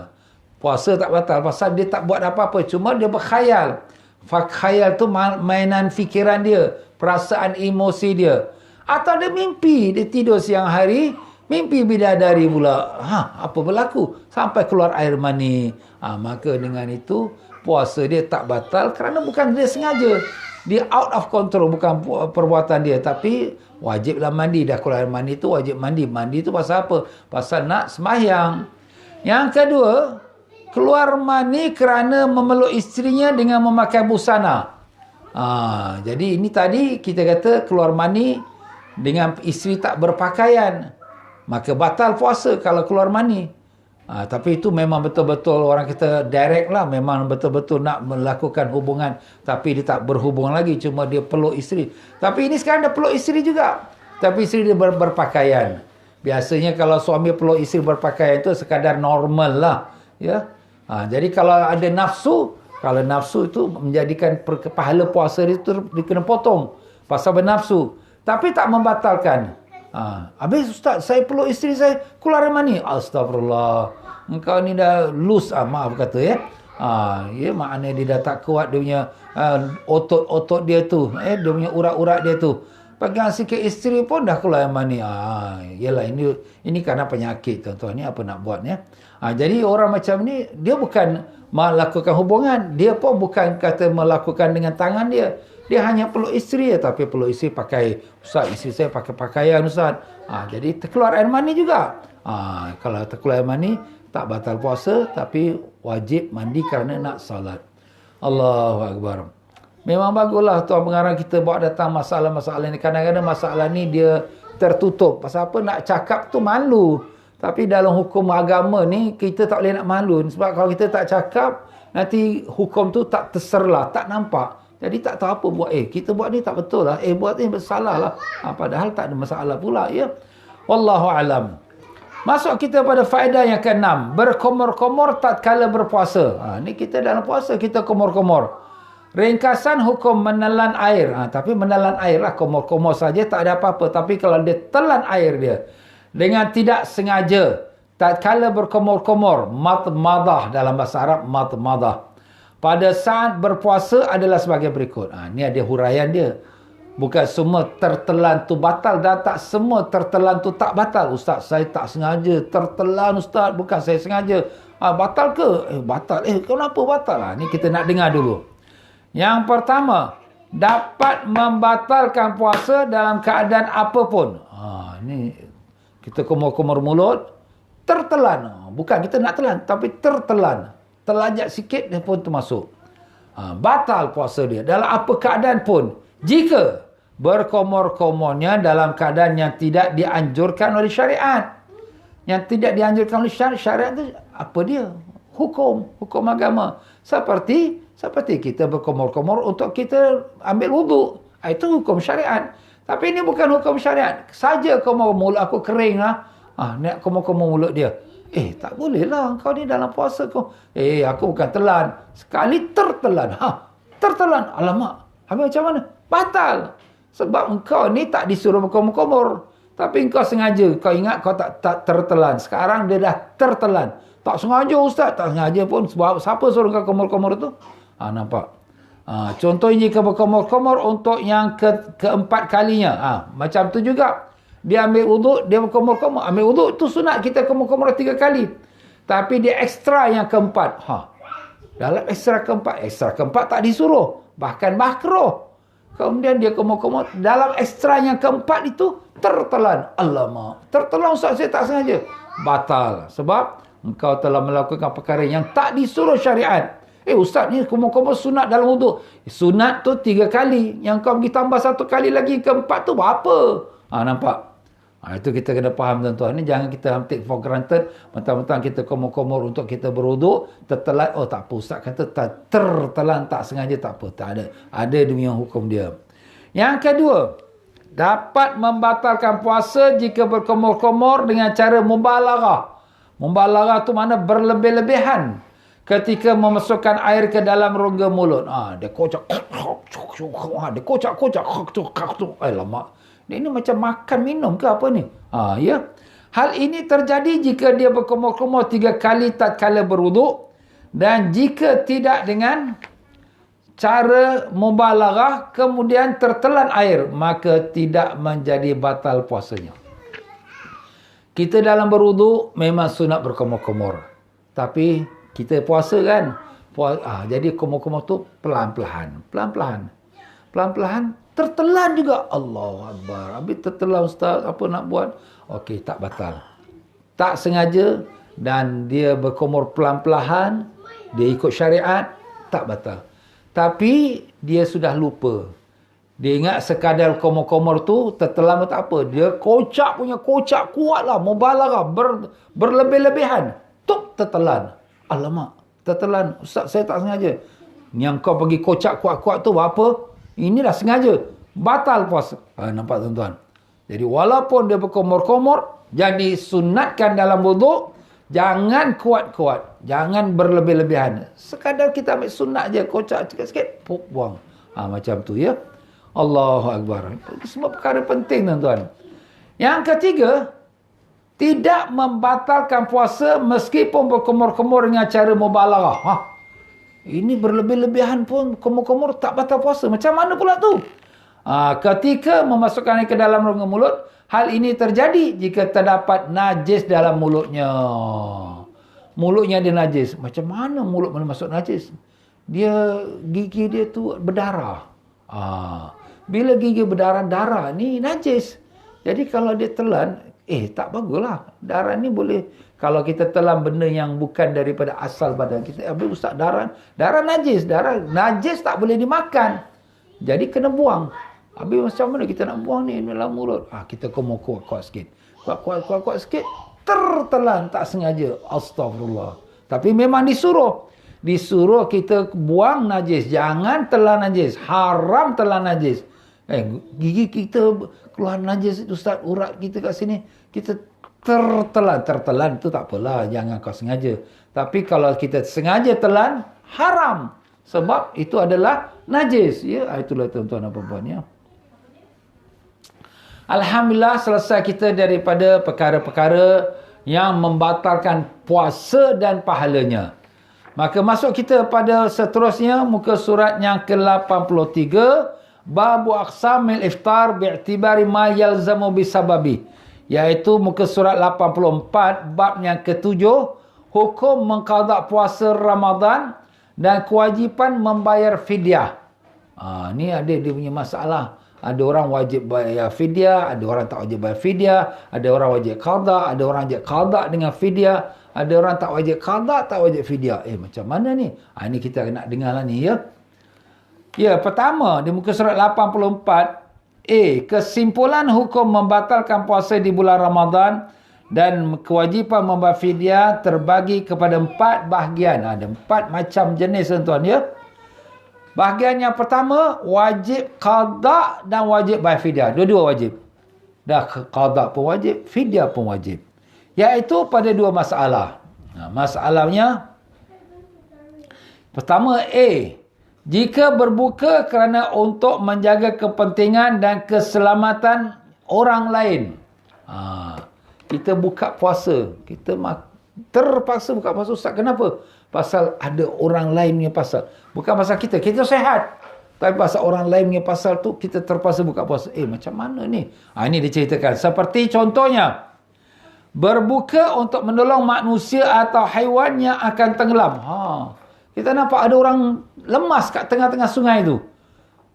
Puasa tak batal. Pasal dia tak buat apa-apa. Cuma dia berkhayal. Khayal tu mainan fikiran dia. Perasaan emosi dia. Atau dia mimpi. Dia tidur siang hari. Mimpi bidadari pula. Apa berlaku? Sampai keluar air mani. Maka dengan itu, puasa dia tak batal. Kerana bukan dia sengaja. Dia out of control. Bukan perbuatan dia. Tapi wajiblah mandi. Dah keluar air mani tu wajib mandi. Mandi tu pasal apa? Pasal nak sembahyang. Yang kedua, keluar mani kerana memeluk isterinya dengan memakai busana. Jadi ini tadi kita kata keluar mani dengan isteri tak berpakaian. Maka batal puasa kalau keluar mani. Tapi itu memang betul-betul orang kita direct lah. Memang betul-betul nak melakukan hubungan. Tapi dia tak berhubung lagi. Cuma dia peluk isteri. Tapi ini sekarang dia peluk isteri juga. Tapi isteri dia berpakaian. Biasanya kalau suami peluk isteri berpakaian itu sekadar normal lah. Ya. Jadi kalau ada nafsu. Kalau nafsu itu menjadikan pahala puasa dia kena potong. Pasal bernafsu. Tapi tak membatalkan. Habis Ustaz, saya peluk isteri saya, keluar air mani. Astagfirullah. Engkau ni dah loose, maaf kata ya. Ya, maknanya dia dah tak kuat dia punya otot-otot dia tu. Dia punya urat-urat dia tu. Pegang sikit isteri pun dah keluar air mani. Yalah, ini kerana penyakit tuan-tuan. Ni apa nak buat ya. Jadi orang macam ni, dia bukan melakukan hubungan. Dia pun bukan kata melakukan dengan tangan dia. Dia hanya peluk isteri, tapi peluk isteri pakai, Ustaz, isteri saya pakai pakaian Ustaz. Jadi terkeluar air mani juga. Kalau terkeluar air mani, tak batal puasa, tapi wajib mandi kerana nak salat. Allahu Akbar. Memang baguslah tuan pengarang kita bawa datang masalah-masalah ni. Kadang-kadang masalah ni dia tertutup. Pasal apa? Nak cakap tu malu. Tapi dalam hukum agama ni, kita tak boleh nak malu. Sebab kalau kita tak cakap, nanti hukum tu tak terserlah, tak nampak. Jadi tak tahu apa buat. Kita buat ni tak betul lah. Buat ni bersalah lah. Padahal tak ada masalah pula. Ya. Wallahu alam. Masuk kita pada faedah yang ke-6. Berkomor-komor tatkala berpuasa. Ni kita dalam puasa kita komor-komor. Ringkasan hukum menelan air. Tapi menelan air lah. Komor-komor saja tak ada apa-apa. Tapi kalau dia telan air dia dengan tidak sengaja, tatkala berkomor-komor, matmadah dalam bahasa Arab, matmadah. Pada saat berpuasa adalah sebagai berikut. Ni ada huraian dia. Bukan semua tertelan tu batal dan tak semua tertelan tu tak batal. Ustaz, saya tak sengaja tertelan Ustaz. Bukan saya sengaja. Batal ke? Batal. Kenapa batal? Ni kita nak dengar dulu. Yang pertama, dapat membatalkan puasa dalam keadaan apapun. Ni kita komor-komor mulut, tertelan. Bukan kita nak telan, tapi tertelan. Terlajak sikit dia pun termasuk. Batal puasa dia dalam apa keadaan pun. Jika berkomor-komornya dalam keadaan yang tidak dianjurkan oleh syariat. Yang tidak dianjurkan oleh syariat itu apa dia? Hukum agama. Seperti kita berkomor-komor untuk kita ambil wuduk. Itu hukum syariat. Tapi ini bukan hukum syariat. Saja komor mulut aku kering lah. Nak komor-komor mulut dia. Tak boleh lah. Kau ni dalam puasa kau. Aku bukan telan. Sekali tertelan. Tertelan. Alamak. Habis macam mana? Batal. Sebab engkau ni tak disuruh berkomor-komor. Tapi engkau sengaja. Kau ingat kau tak tertelan. Sekarang dia dah tertelan. Tak sengaja Ustaz. Tak sengaja pun. Sebab siapa suruh kau komor-komor tu? Nampak. Contohnya jika berkomor-komor untuk yang keempat kalinya. Macam tu juga. Dia ambil wuduk, dia berkomor-komor. Ambil wuduk tu sunat kita komor-komor 3 kali. Tapi dia ekstra yang keempat. Dalam ekstra keempat tak disuruh. Bahkan makruh. Kemudian dia komor-komor. Dalam ekstra yang keempat itu tertelan. Alamak. Tertelan Ustaz, saya tak sengaja. Batal. Sebab engkau telah melakukan perkara yang tak disuruh syariat. Ustaz ni komor-komor sunat dalam wuduk. Sunat tu 3 kali. Yang kau pergi tambah 1 kali lagi keempat tu berapa? Nampak? Itu kita kena faham tuan-tuan. Ni jangan kita take for granted. Mentang-mentang kita komor-komor untuk kita berwuduk. Tertelan. Tak apa. Ustaz kata tertelan tak sengaja. Tak apa. Tak ada. Ada demi hukum dia. Yang kedua. Dapat membatalkan puasa jika berkomor-komor dengan cara mubalarah. Mubalarah tu mana berlebih-lebihan. Ketika memasukkan air ke dalam rongga mulut. Dia kocak. Dia kocak-kocak. Lama. Ini macam makan minum ke apa ni? Ya. Hal ini terjadi jika dia berkomor-komor 3 kali tatkala berwuduk. Dan jika tidak dengan cara mubalarah kemudian tertelan air. Maka tidak menjadi batal puasanya. Kita dalam berwuduk memang sunat berkomor-komor. Tapi kita puasa kan. Jadi komor-komor tu pelan-pelan. Pelan-pelan. Tertelan juga. Allahu Akbar. Habis tertelan Ustaz. Apa nak buat? Okey, tak batal. Tak sengaja. Dan dia berkomor pelan-pelan. Dia ikut syariat. Tak batal. Tapi dia sudah lupa. Dia ingat sekadar komor-komor tu tertelan tak apa. Dia kocak kuat lah. Mubalarah. Berlebih-lebihan. tuk tertelan. Alamak, tertelan. Ustaz, saya tak sengaja. Yang kau pergi kocak kuat-kuat tu apa? Ini dah sengaja. Batal puasa. Nampak tuan-tuan? Jadi walaupun dia berkomor-komor, jadi sunatkan dalam wuduk, jangan kuat-kuat. Jangan berlebih-lebihan. Sekadar kita ambil sunat je, kocak sikit-sikit, buang. Macam tu ya. Allahu Akbar. Semua perkara penting tuan-tuan. Yang ketiga, tidak membatalkan puasa meskipun berkomor-komor dengan cara mubalaghah. Ini berlebih-lebihan pun komor-komor tak batal puasa. Macam mana pula tu? Ketika memasukkannya ke dalam rongga mulut, hal ini terjadi jika terdapat najis dalam mulutnya. Mulutnya dia najis. Macam mana mulut mana masuk najis? Gigi dia tu berdarah. Bila gigi berdarah, darah ni najis. Jadi kalau dia telan, tak baguslah. Darah ni boleh, kalau kita telan benda yang bukan daripada asal badan kita, ustaz, darah najis. Darah najis tak boleh dimakan. Jadi kena buang. Habis macam mana kita nak buang ni dalam mulut? Kita kena kuat-kuat sikit. Kuat-kuat sikit, tertelan tak sengaja. Astagfirullah. Tapi memang disuruh. Disuruh kita buang najis. Jangan telan najis. Haram telan najis. Gigi kita keluar najis, ustaz, urat kita kat sini. Kita tertelan tu tak apalah. Jangan kau sengaja. Tapi kalau kita sengaja telan, haram. Sebab itu adalah najis. Ya, itulah tuan-tuan dan puan-puan ya. Alhamdulillah, selesai kita daripada perkara-perkara yang membatalkan puasa dan pahalanya. Maka masuk kita pada seterusnya, muka surat yang ke-83, Babu Aqsamil Iftar bi'tibari ma yalzamu bisababi. Iaitu muka surat 84, bab yang ke-7, hukum mengqada puasa Ramadan dan kewajipan membayar fidyah. Ni ada dia punya masalah. Ada orang wajib bayar fidyah, ada orang tak wajib bayar fidyah, ada orang wajib qada, ada orang wajib qada dengan fidyah, ada orang tak wajib qada, tak wajib fidyah. Macam mana ni? Ini kita nak dengarlah ni ya. Ya, pertama di muka surat 84, kesimpulan hukum membatalkan puasa di bulan Ramadan dan kewajipan membayar fidyah terbagi kepada 4 bahagian. Ada 4 macam jenis tuan-tuan ya. Bahagian yang pertama, wajib qada dan wajib bayar fidyah. Dua-dua wajib. Dah qada pun wajib, fidyah pun wajib. Iaitu pada 2 masalah. Masalahnya, pertama jika berbuka kerana untuk menjaga kepentingan dan keselamatan orang lain. Kita buka puasa. Kita terpaksa buka puasa. Ustaz, kenapa? Pasal ada orang lain punya pasal. Bukan pasal kita. Kita sehat. Tapi pasal orang lain punya pasal tu, kita terpaksa buka puasa. Macam mana ni? Ini diceritakan. Seperti contohnya, berbuka untuk menolong manusia atau haiwan yang akan tenggelam. Kita nampak ada orang lemas kat tengah-tengah sungai tu.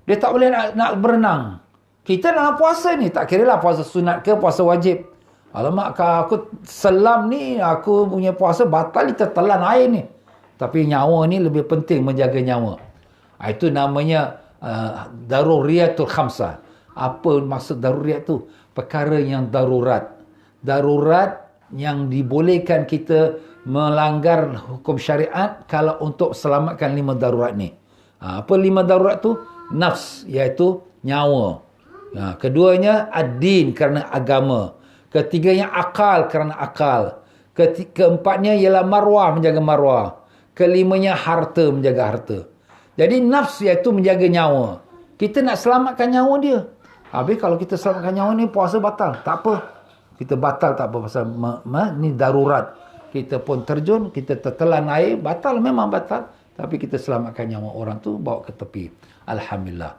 Dia tak boleh nak berenang. Kita dalam puasa ni, tak kira lah puasa sunat ke puasa wajib. Alamak, kalau aku selam ni, aku punya puasa batal, kita telan air ni. Tapi nyawa ni lebih penting, menjaga nyawa. Itu namanya daruriyatul khamsah. Apa maksud daruriyat tu? Perkara yang darurat. Darurat yang dibolehkan kita melanggar hukum syariat kalau untuk selamatkan 5 darurat ni. Apa 5 darurat tu? Nafs, iaitu nyawa. Keduanya ad-din, kerana agama. Ketiganya akal, kerana akal. Keempatnya ialah marwah, menjaga marwah. Kelimanya harta, menjaga harta. Jadi nafs iaitu menjaga nyawa. Kita nak selamatkan nyawa dia. Habis kalau kita selamatkan nyawa ni, puasa batal. Tak apa. Kita batal tak apa. Pasal ni darurat. Kita pun terjun, kita tertelan air. Batal, memang batal. Tapi kita selamatkan nyawa orang tu, bawa ke tepi. Alhamdulillah.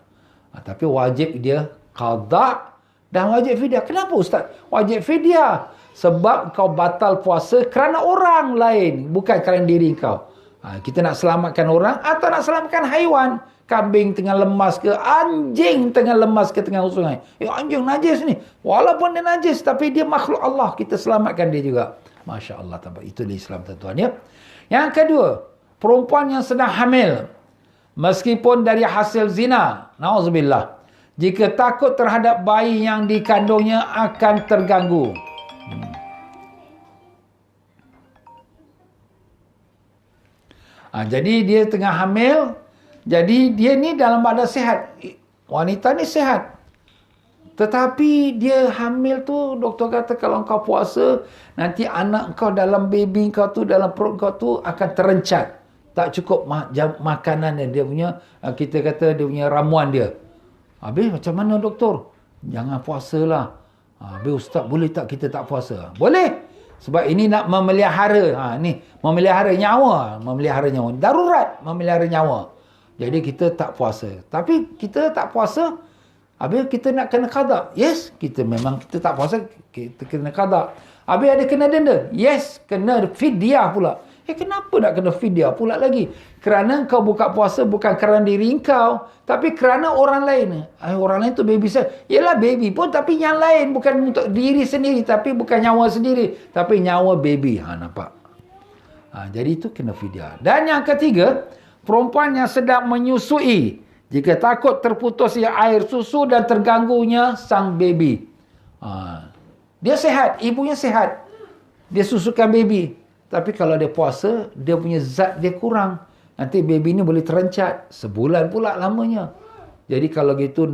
Tapi wajib dia qada dan wajib fidyah. Kenapa ustaz? Wajib fidyah. Sebab kau batal puasa kerana orang lain. Bukan kerana diri kau. Kita nak selamatkan orang atau nak selamatkan haiwan. Kambing tengah lemas ke, anjing tengah lemas ke tengah sungai. Anjing najis ni. Walaupun dia najis, tapi dia makhluk Allah. Kita selamatkan dia juga. Masya Allah. Itu di Islam tuan-tuan ya. Yang kedua, perempuan yang sedang hamil. Meskipun dari hasil zina. Na'udzubillah. Jika takut terhadap bayi yang dikandungnya akan terganggu. Jadi dia tengah hamil. Jadi dia ni dalam badan sihat. Wanita ni sihat. Tetapi dia hamil tu, doktor kata kalau kau puasa, nanti anak kau dalam baby kau tu, dalam perut kau tu akan terencat. Tak cukup makanan dia punya, kita kata dia punya ramuan dia. Habis macam mana doktor? Jangan puasa lah. Habis ustaz, boleh tak kita tak puasa? Boleh. Sebab ini nak memelihara. Ni memelihara nyawa. Memelihara nyawa. Darurat memelihara nyawa. Jadi kita tak puasa. Tapi kita tak puasa, habis kita nak kena qada. Yes, kita tak puasa, kita kena qada. Habis ada kena denda. Yes, kena fidyah pula. Kenapa nak kena fidyah pula lagi? Kerana kau buka puasa bukan kerana diri kau, tapi kerana orang lain. Orang lain tu baby saya. Yelah baby pun, tapi yang lain. Bukan untuk diri sendiri, tapi bukan nyawa sendiri, tapi nyawa baby. Nampak? Jadi itu kena fidyah. Dan yang ketiga, perempuan yang sedang menyusui, jika takut terputusnya air susu dan terganggunya sang baby. Dia sihat, ibunya sihat. Dia susukan baby. Tapi kalau dia puasa, dia punya zat dia kurang. Nanti baby ni boleh terencat. Sebulan pula lamanya. Jadi kalau gitu,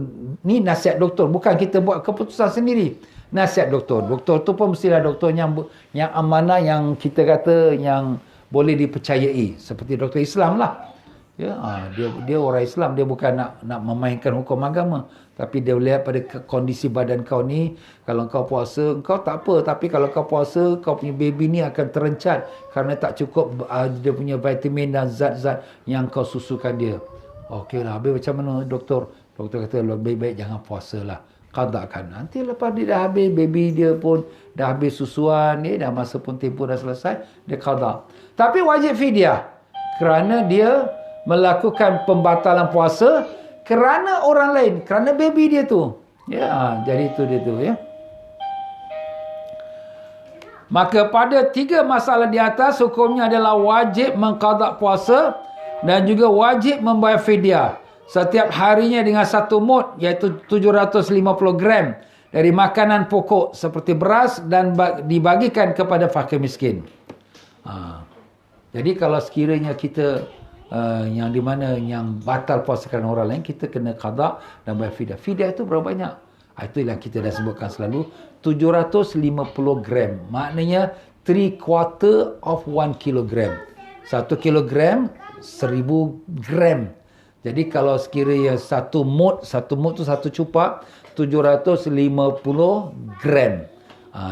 ni nasihat doktor. Bukan kita buat keputusan sendiri. Nasihat doktor. Doktor tu pun mestilah doktor yang amanah, yang kita kata yang boleh dipercayai. Seperti doktor Islam lah. Dia orang Islam, dia bukan nak memainkan hukum agama, tapi dia lihat pada kondisi badan kau ni. Kalau kau puasa, kau tak apa, tapi kalau kau puasa, kau punya baby ni akan terencat kerana tak cukup dia punya vitamin dan zat-zat yang kau susukan dia. Okeylah, habis macam mana doktor? Doktor kata lebih baik jangan puasa lah, qadakan. Nanti lepas dia dah habis, baby dia pun dah habis susuan ni, dah masa pun tempoh dah selesai, dia qada. Tapi wajib fidyah kerana dia melakukan pembatalan puasa kerana orang lain, kerana baby dia tu. Jadi itu dia tu ya. Maka pada 3 masalah di atas, hukumnya adalah wajib mengqada puasa dan juga wajib membayar fidyah setiap harinya dengan 1 mud, iaitu 750 gram dari makanan pokok seperti beras, dan dibagikan kepada fakir miskin. Jadi kalau sekiranya kita yang di mana yang batal puasa kerana orang lain, kita kena qada dan bayar fidyah. Fidyah itu berapa banyak? Itu yang kita dah sebutkan selalu, 750 gram. Maknanya 3/4 of 1 kilogram. 1 kilogram 1000 gram. Jadi kalau sekiranya 1 mud tu 1 cupak, 750 gram.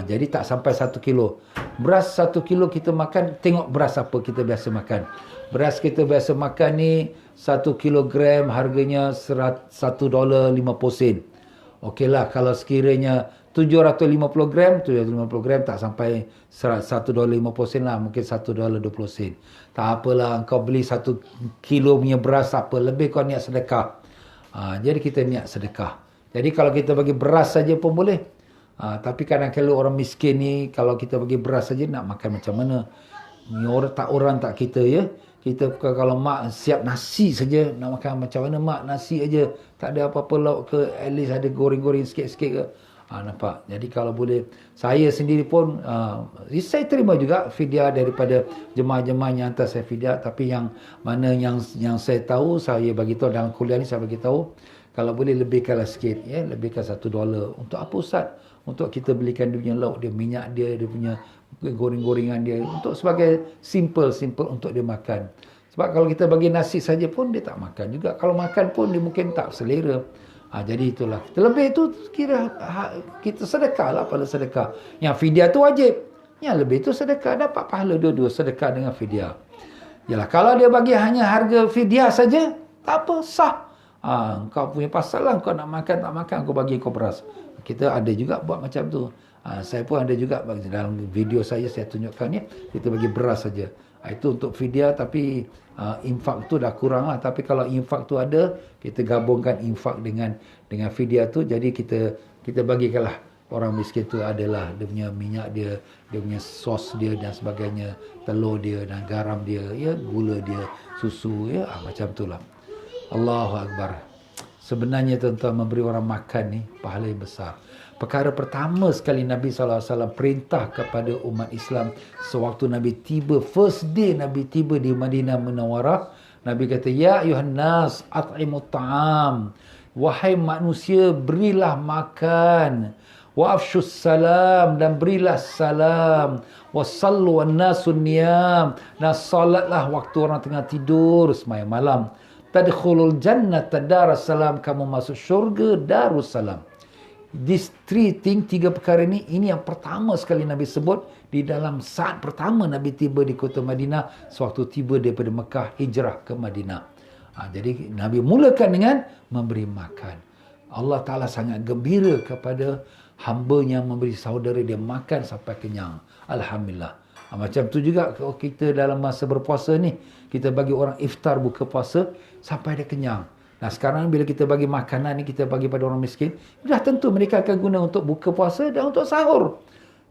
Jadi tak sampai 1 kilo. Beras 1 kilo kita makan, tengok beras apa kita biasa makan. Beras kita biasa makan ni 1 kilogram harganya $1.50. Okeylah, kalau sekiranya 750 gram tak sampai $1.50 lah, mungkin $1.20. Tak apalah, kau beli 1 kilo punya beras, apa lebih kau niat sedekah. Jadi kita niat sedekah. Jadi kalau kita bagi beras saja pun boleh. Tapi kadang-kadang orang miskin ni, kalau kita bagi beras saja nak makan macam mana? Ni orang tak kita ya. Kita kalau mak siap nasi saja, nak makan macam mana mak, nasi aja, tak ada apa-apa lauk ke, at least ada goreng-goreng sikit-sikit ke. Nampak? Jadi kalau boleh, saya sendiri pun saya terima juga fidyah daripada jemaah-jemaah yang hantar saya fidyah, tapi yang mana yang saya tahu, saya bagi tahu dalam kuliah ni, saya bagi tahu kalau boleh lebihkanlah sikit ya, lebihkan $1. Untuk apa ustaz? Untuk kita belikan dia punya lauk dia, minyak dia, dia punya goreng-gorengan dia, untuk sebagai simple untuk dia makan. Sebab kalau kita bagi nasi saja pun dia tak makan juga. Kalau makan pun dia mungkin tak selera. Jadi itulah. Terlebih itu kira kita sedekah lah pada sedekah. Yang fidyah tu wajib. Yang lebih tu sedekah, dapat pahala dua-dua, sedekah dengan fidyah. Yalah, kalau dia bagi hanya harga fidyah saja, tak apa, sah. Kau punya pasal lah, kau nak makan tak makan, kau bagi kau beras. Kita ada juga buat macam tu. Saya pun ada juga dalam video saya tunjukkan ni, kita bagi beras saja. Itu untuk fidyah, tapi infak tu dah kurang lah. Tapi kalau infak tu ada, kita gabungkan infak dengan fidyah tu, jadi kita bagikanlah orang miskin tu adalah dia punya minyak dia, dia punya sos dia dan sebagainya, telur dia dan garam dia, ya, gula dia, susu, ya, macam itulah. Allahu Akbar. Sebenarnya tuan-tuan, memberi orang makan ni pahala yang besar. Perkara pertama sekali Nabi SAW perintah kepada umat Islam sewaktu Nabi tiba, first day Nabi tiba di Madinah Munawarah, Nabi kata, ya ayuhan nas at'imut ta'am, wahai manusia berilah makan, wa afshus salam, dan berilah salam, wasallu wan nasun niyam, dan salatlah waktu orang tengah tidur sembahyang malam, tadkhulul jannata darussalam, kamu masuk syurga darussalam. These three things, 3 perkara ini yang pertama sekali Nabi sebut di dalam saat pertama Nabi tiba di kota Madinah sewaktu tiba daripada Mekah hijrah ke Madinah. Jadi Nabi mulakan dengan memberi makan. Allah Ta'ala sangat gembira kepada hamba yang memberi saudara dia makan sampai kenyang. Alhamdulillah. Macam tu juga kalau kita dalam masa berpuasa ni, kita bagi orang iftar buka puasa sampai dia kenyang. Nah sekarang bila kita bagi makanan ni, kita bagi pada orang miskin, dah tentu mereka akan guna untuk buka puasa dan untuk sahur.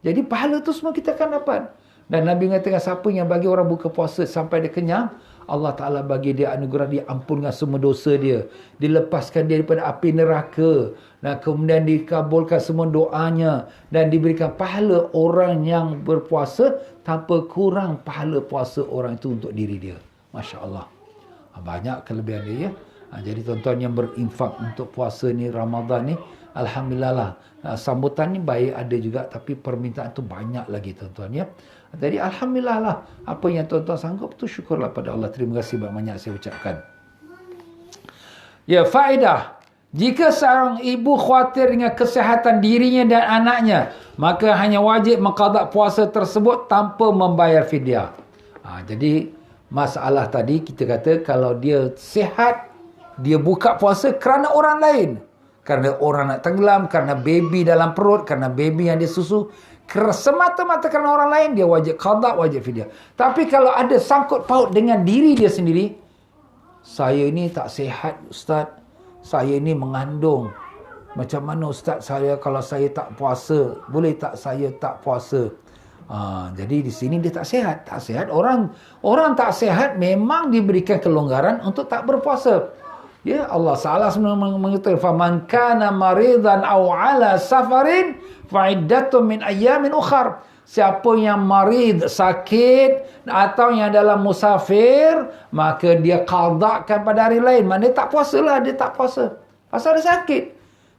Jadi pahala tu semua kita akan dapat. Dan Nabi mengatakan siapa yang bagi orang buka puasa sampai dia kenyang, Allah Ta'ala bagi dia anugerah, dia ampunkan semua dosa dia, dilepaskan dia daripada api neraka, dan kemudian dikabulkan semua doanya, dan diberikan pahala orang yang berpuasa tanpa kurang pahala puasa orang itu untuk diri dia. Masya Allah. Banyak kelebihan dia ya. Jadi tuan-tuan yang berinfak untuk puasa ni, Ramadan ni, alhamdulillah lah. Sambutan ni baik ada juga, tapi permintaan tu banyak lagi tuan-tuan ya. Jadi alhamdulillah lah, apa yang tuan-tuan sanggup tu syukurlah pada Allah. Terima kasih banyak saya ucapkan. Ya, faedah. Jika seorang ibu khawatir dengan kesihatan dirinya dan anaknya, maka hanya wajib mengqada puasa tersebut tanpa membayar fidyah. Jadi masalah tadi kita kata kalau dia sihat, dia buka puasa kerana orang lain. Kerana orang nak tenggelam, kerana baby dalam perut, kerana baby yang dia susu. Semata-mata kerana orang lain, dia wajib qada, wajib fidyah. Tapi kalau ada sangkut paut dengan diri dia sendiri, saya ni tak sihat Ustaz, saya ni mengandung. Macam mana Ustaz saya kalau saya tak puasa? Boleh tak saya tak puasa? Jadi di sini dia tak sihat. Tak sihat. Orang tak sihat memang diberikan kelonggaran untuk tak berpuasa. Ya, Allah Ta'ala mengatakan faman kana maridan aw ala safarin fa iddatun min ayyamin ukhar. Siapa yang marid, sakit atau yang dalam musafir, maka dia qadakan pada hari lain. Maknanya tak puasalah, dia tak puasa. Pasal dia sakit.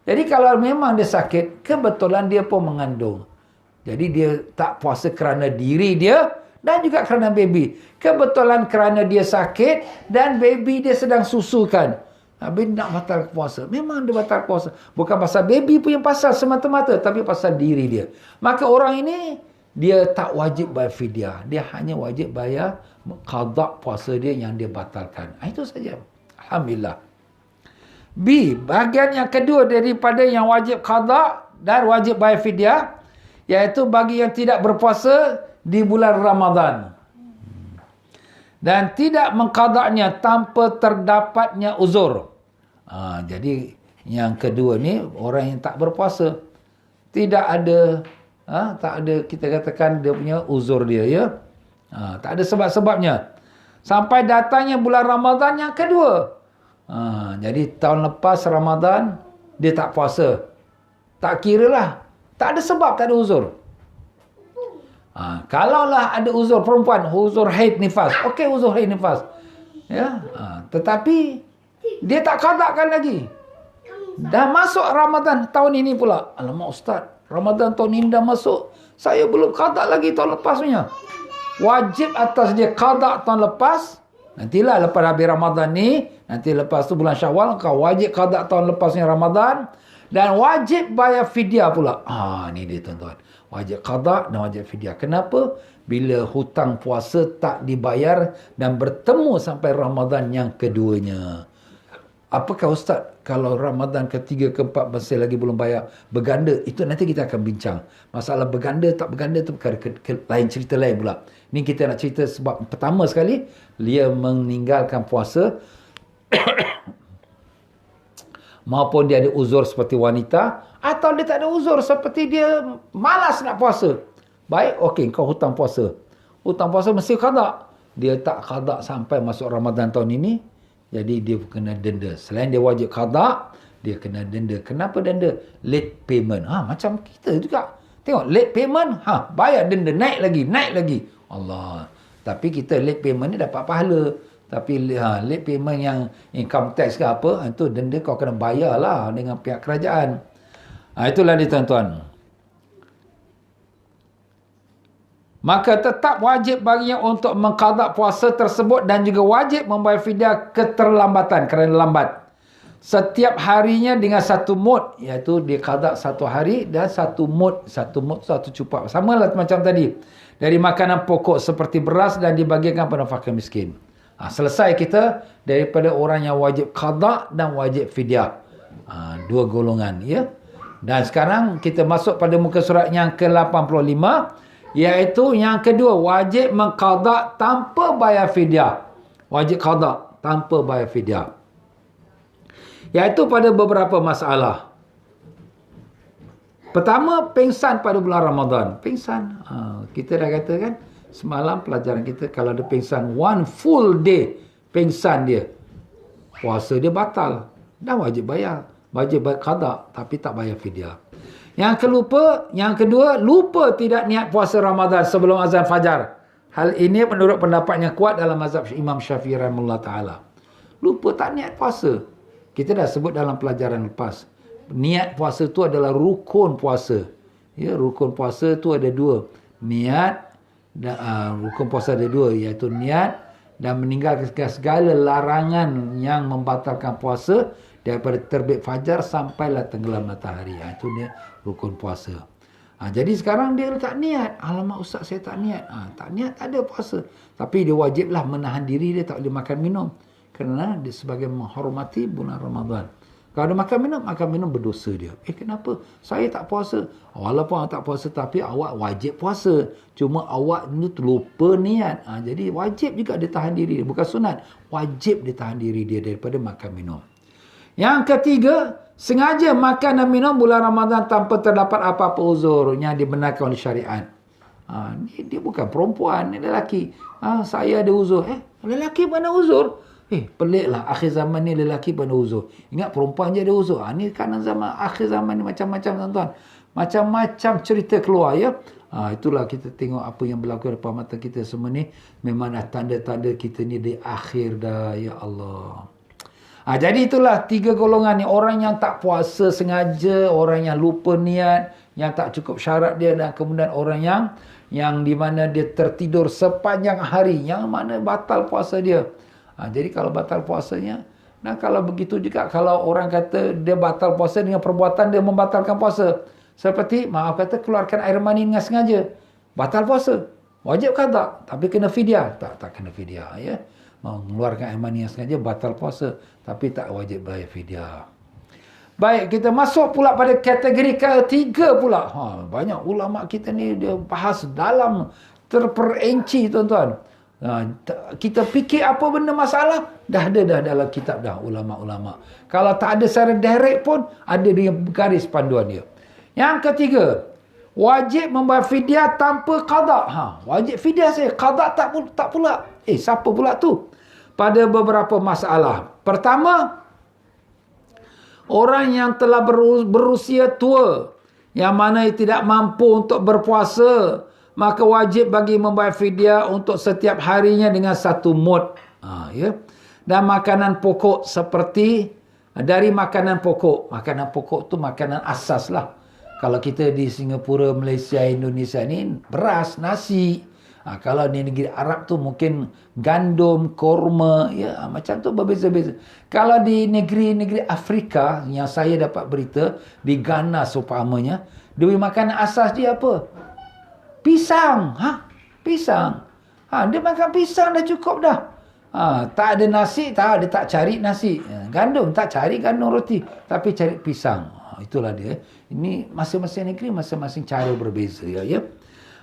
Jadi kalau memang dia sakit, kebetulan dia pun mengandung. Jadi dia tak puasa kerana diri dia dan juga kerana baby. Kebetulan kerana dia sakit dan baby dia sedang susukan. Habis nak batal puasa. Memang dia batal puasa. Bukan pasal baby pun yang pasal semata-mata, tapi pasal diri dia. Maka orang ini, dia tak wajib bayar fidyah. Dia hanya wajib bayar qada puasa dia yang dia batalkan. Itu saja. Alhamdulillah. B. Bahagian yang kedua daripada yang wajib qada dan wajib bayar fidyah, iaitu bagi yang tidak berpuasa di bulan Ramadan dan tidak mengqadanya tanpa terdapatnya uzur. Jadi yang kedua ni, orang yang tak berpuasa, tidak ada kita katakan dia punya uzur dia ya. Tak ada sebab-sebabnya sampai datangnya bulan Ramadan yang kedua. Jadi tahun lepas Ramadan dia tak puasa, tak kiralah, tak ada sebab, tak ada uzur. Kalaulah ada uzur perempuan, uzur haid nifas, okey, uzur haid nifas ya, tetapi dia tak qadakan lagi. Dah masuk Ramadan tahun ini pula, alamak Ustaz, Ramadan tahun ini dah masuk, saya belum qada lagi tahun lepasnya. Wajib atas dia qada tahun lepas. Nantilah lepas habis Ramadan ni, nanti lepas tu bulan Syawal, kau wajib qada tahun lepasnya Ramadan. Dan wajib bayar fidyah pula. Ni dia tuan-tuan. Wajib qada dan wajib fidyah. Kenapa? Bila hutang puasa tak dibayar dan bertemu sampai Ramadan yang keduanya. Apakah Ustaz, kalau Ramadan ketiga, keempat masih lagi belum bayar, berganda? Itu nanti kita akan bincang. Masalah berganda tak berganda tu perkara lain, cerita lain pula. Ni kita nak cerita sebab pertama sekali, dia meninggalkan puasa maupun dia ada uzur seperti wanita, atau dia tak ada uzur seperti dia malas nak puasa. Baik, okey, kau hutang puasa. Hutang puasa mesti qada. Dia tak qada sampai masuk Ramadan tahun ini, jadi dia kena denda. Selain dia wajib qada, dia kena denda. Kenapa denda? Late payment. Macam kita juga. Tengok, late payment, bayar denda, naik lagi. Allah. Tapi kita late payment ni dapat pahala. Tapi late payment yang income tax ke apa, itu denda kau kena bayar lah dengan pihak kerajaan. Itulah dia tuan-tuan. Maka tetap wajib baginya untuk mengqada puasa tersebut dan juga wajib membayar fidyah keterlambatan kerana lambat. Setiap harinya dengan satu mud, iaitu dia qada satu hari dan satu mud satu cupak. Samalah macam tadi. Dari makanan pokok seperti beras dan dibagikan pada fakir miskin. Selesai kita daripada orang yang wajib qada dan wajib fidyah. Dua golongan, ya. Dan sekarang kita masuk pada muka surat yang ke-85, iaitu yang kedua, wajib mengqada tanpa bayar fidyah. Wajib qada tanpa bayar fidyah. Iaitu pada beberapa masalah. Pertama, pingsan pada bulan Ramadan. Pingsan. Kita dah kata kan, semalam pelajaran kita, kalau ada pingsan one full day, pingsan dia, puasa dia batal. Dah wajib bayar. Wajib bayar qada, tapi tak bayar fidyah. Yang kedua, lupa tidak niat puasa Ramadan sebelum azan fajar. Hal ini menurut pendapat yang kuat dalam mazhab Imam Syafi'i rahimahullah ta'ala. Lupa tak niat puasa. Kita dah sebut dalam pelajaran lepas. Niat puasa tu adalah rukun puasa. Ya, rukun puasa tu ada dua. Niat, rukun puasa ada dua, iaitu niat dan meninggalkan segala larangan yang membatalkan puasa daripada terbit fajar sampailah tenggelam matahari. Itu dia rukun puasa. Jadi sekarang dia tak niat. Alamak ustaz, saya tak niat. Tak niat tak ada puasa. Tapi dia wajiblah menahan diri, dia tak boleh makan minum. Kerana dia sebagai menghormati bulan Ramadan. Kalau dia makan minum berdosa dia. Kenapa? Saya tak puasa. Walaupun awak tak puasa, tapi awak wajib puasa. Cuma awak ni lupa niat. Jadi wajib juga dia tahan diri dia. Bukan sunat. Wajib dia tahan diri dia daripada makan minum. Yang ketiga, sengaja makan dan minum bulan Ramadan tanpa terdapat apa-apa uzur yang dibenarkan oleh syariat. Dia bukan perempuan, dia lelaki. Saya ada uzur. Lelaki mana uzur? Peliklah, akhir zaman ni lelaki pada uzur. Ingat perempuan je ada uzur. Ni kan zaman akhir zaman ni macam-macam tuan-tuan. Macam-macam cerita keluar, ya. Itulah kita tengok apa yang berlaku depan mata kita semua ni. Memang dah tanda-tanda kita ni di akhir dah, ya Allah. Jadi itulah tiga golongan ni. Orang yang tak puasa sengaja, orang yang lupa niat, yang tak cukup syarat dia, dan kemudian orang yang di mana dia tertidur sepanjang hari, yang mana batal puasa dia. Jadi kalau batal puasanya, nah kalau begitu juga kalau orang kata dia batal puasa dengan perbuatan dia membatalkan puasa. Seperti maaf kata keluarkan air mani dengan sengaja. Batal puasa. Wajib qada, tapi kena fidyah. Tak kena fidyah, ya. Mengeluarkan air mani yang sengaja batal puasa, tapi tak wajib bayar fidyah. Baik, kita masuk pula pada kategori ketiga pula. Banyak ulama kita ni dia bahas dalam, terperinci tuan-tuan. Kita fikir apa benda masalah, dah ada dalam kitab dah ulama-ulama. Kalau tak ada secara direct pun ada dia garis panduan dia. Yang ketiga, wajib membayar fidyah tanpa qada. Wajib fidyah saja, qada tak pula. Siapa pula tu? Pada beberapa masalah. Pertama, orang yang telah berusia tua, yang mana tidak mampu untuk berpuasa, maka wajib bagi membayar fidyah untuk setiap harinya dengan satu mud. Ya. Dan makanan pokok seperti dari makanan pokok. Makanan pokok tu makanan asas lah. Kalau kita di Singapura, Malaysia, Indonesia ni beras, nasi. Kalau di negeri Arab tu mungkin gandum, korma, ya, macam tu berbeza-beza. Kalau di negeri-negeri Afrika yang saya dapat berita, di Ghana seumpamanya, dia makanan asas dia apa? Pisang. Pisang. Dia makan pisang dah cukup dah. Tak ada nasi, dia tak cari nasi. Gandum, tak cari gandum roti, tapi cari pisang. Itulah dia. Ini masing-masing negeri, masing-masing cara berbeza. Ya.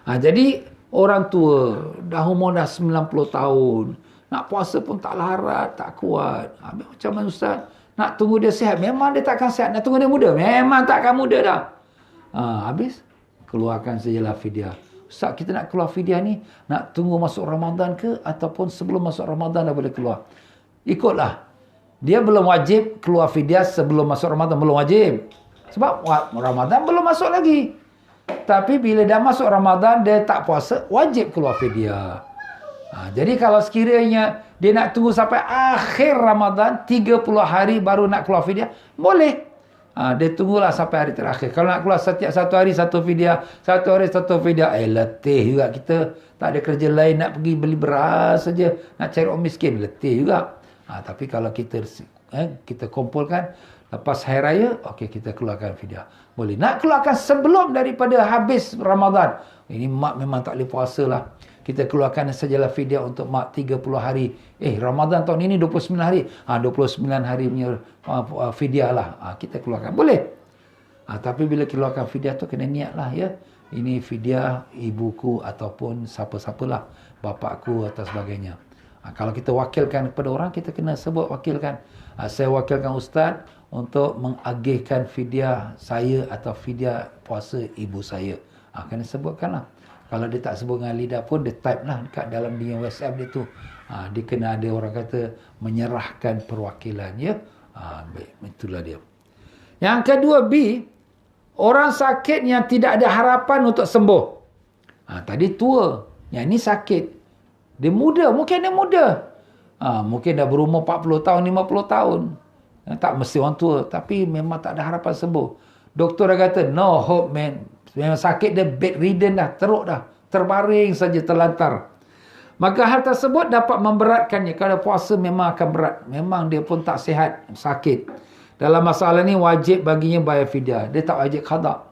Jadi, orang tua, dah umur dah 90 tahun. Nak puasa pun tak larat, tak kuat. Macam mana ustaz? Nak tunggu dia sihat? Memang dia takkan sihat. Nak tunggu dia muda? Memang takkan muda dah. Habis, keluarkan sajalah fidyah. Ustaz, kita nak keluar fidyah ni, nak tunggu masuk Ramadan ke? Ataupun sebelum masuk Ramadan dah boleh keluar? Ikutlah. Dia belum wajib keluar fidyah sebelum masuk Ramadan. Belum wajib. Sebab Ramadan belum masuk lagi. Tapi bila dah masuk Ramadan, dia tak puasa, wajib keluar fidyah. Jadi kalau sekiranya dia nak tunggu sampai akhir Ramadan, 30 hari baru nak keluar fidyah, boleh. Dia tunggulah sampai hari terakhir. Kalau nak keluar setiap satu hari satu fidyah, satu hari satu fidyah, letih juga kita. Tak ada kerja lain, nak pergi beli beras saja, nak cari orang miskin, letih juga. Tapi kalau kita kumpulkan lepas hari raya, okey, kita keluarkan fidyah. Boleh. Nak keluarkan sebelum daripada habis Ramadan, ini mak memang tak boleh puasa lah. Kita keluarkan sajalah fidyah untuk mak 30 hari. Ramadan tahun ini 29 hari. 29 hari punya fidyah lah. Kita keluarkan. Boleh. Tapi bila keluarkan fidyah tu kena niat lah ya. Ini fidyah ibuku ataupun siapa-siapalah. Bapakku atau sebagainya. Kalau kita wakilkan kepada orang, kita kena sebut wakilkan. Saya wakilkan ustaz untuk mengagihkan fidyah saya atau fidyah puasa ibu saya. Kena sebutkanlah. Kalau dia tak sebut dengan lidah pun, dia type lah dekat dalam dia WhatsApp dia tu. Dia kena ada orang kata menyerahkan perwakilan ya. Baik, itulah dia. Yang kedua B, orang sakit yang tidak ada harapan untuk sembuh. Tadi tua, yang ni sakit. Dia muda, mungkin dia muda. Mungkin dah berumur 40 tahun, 50 tahun. Tak mesti orang tua, tapi memang tak ada harapan sembuh. Doktor dah kata, no hope man. Memang sakit dia bedridden dah, teruk dah. Terbaring saja, terlantar. Maka hal tersebut dapat memberatkannya. Kalau puasa memang akan berat. Memang dia pun tak sihat, sakit. Dalam masalah ni wajib baginya bayar fidyah. Dia tak wajib qada,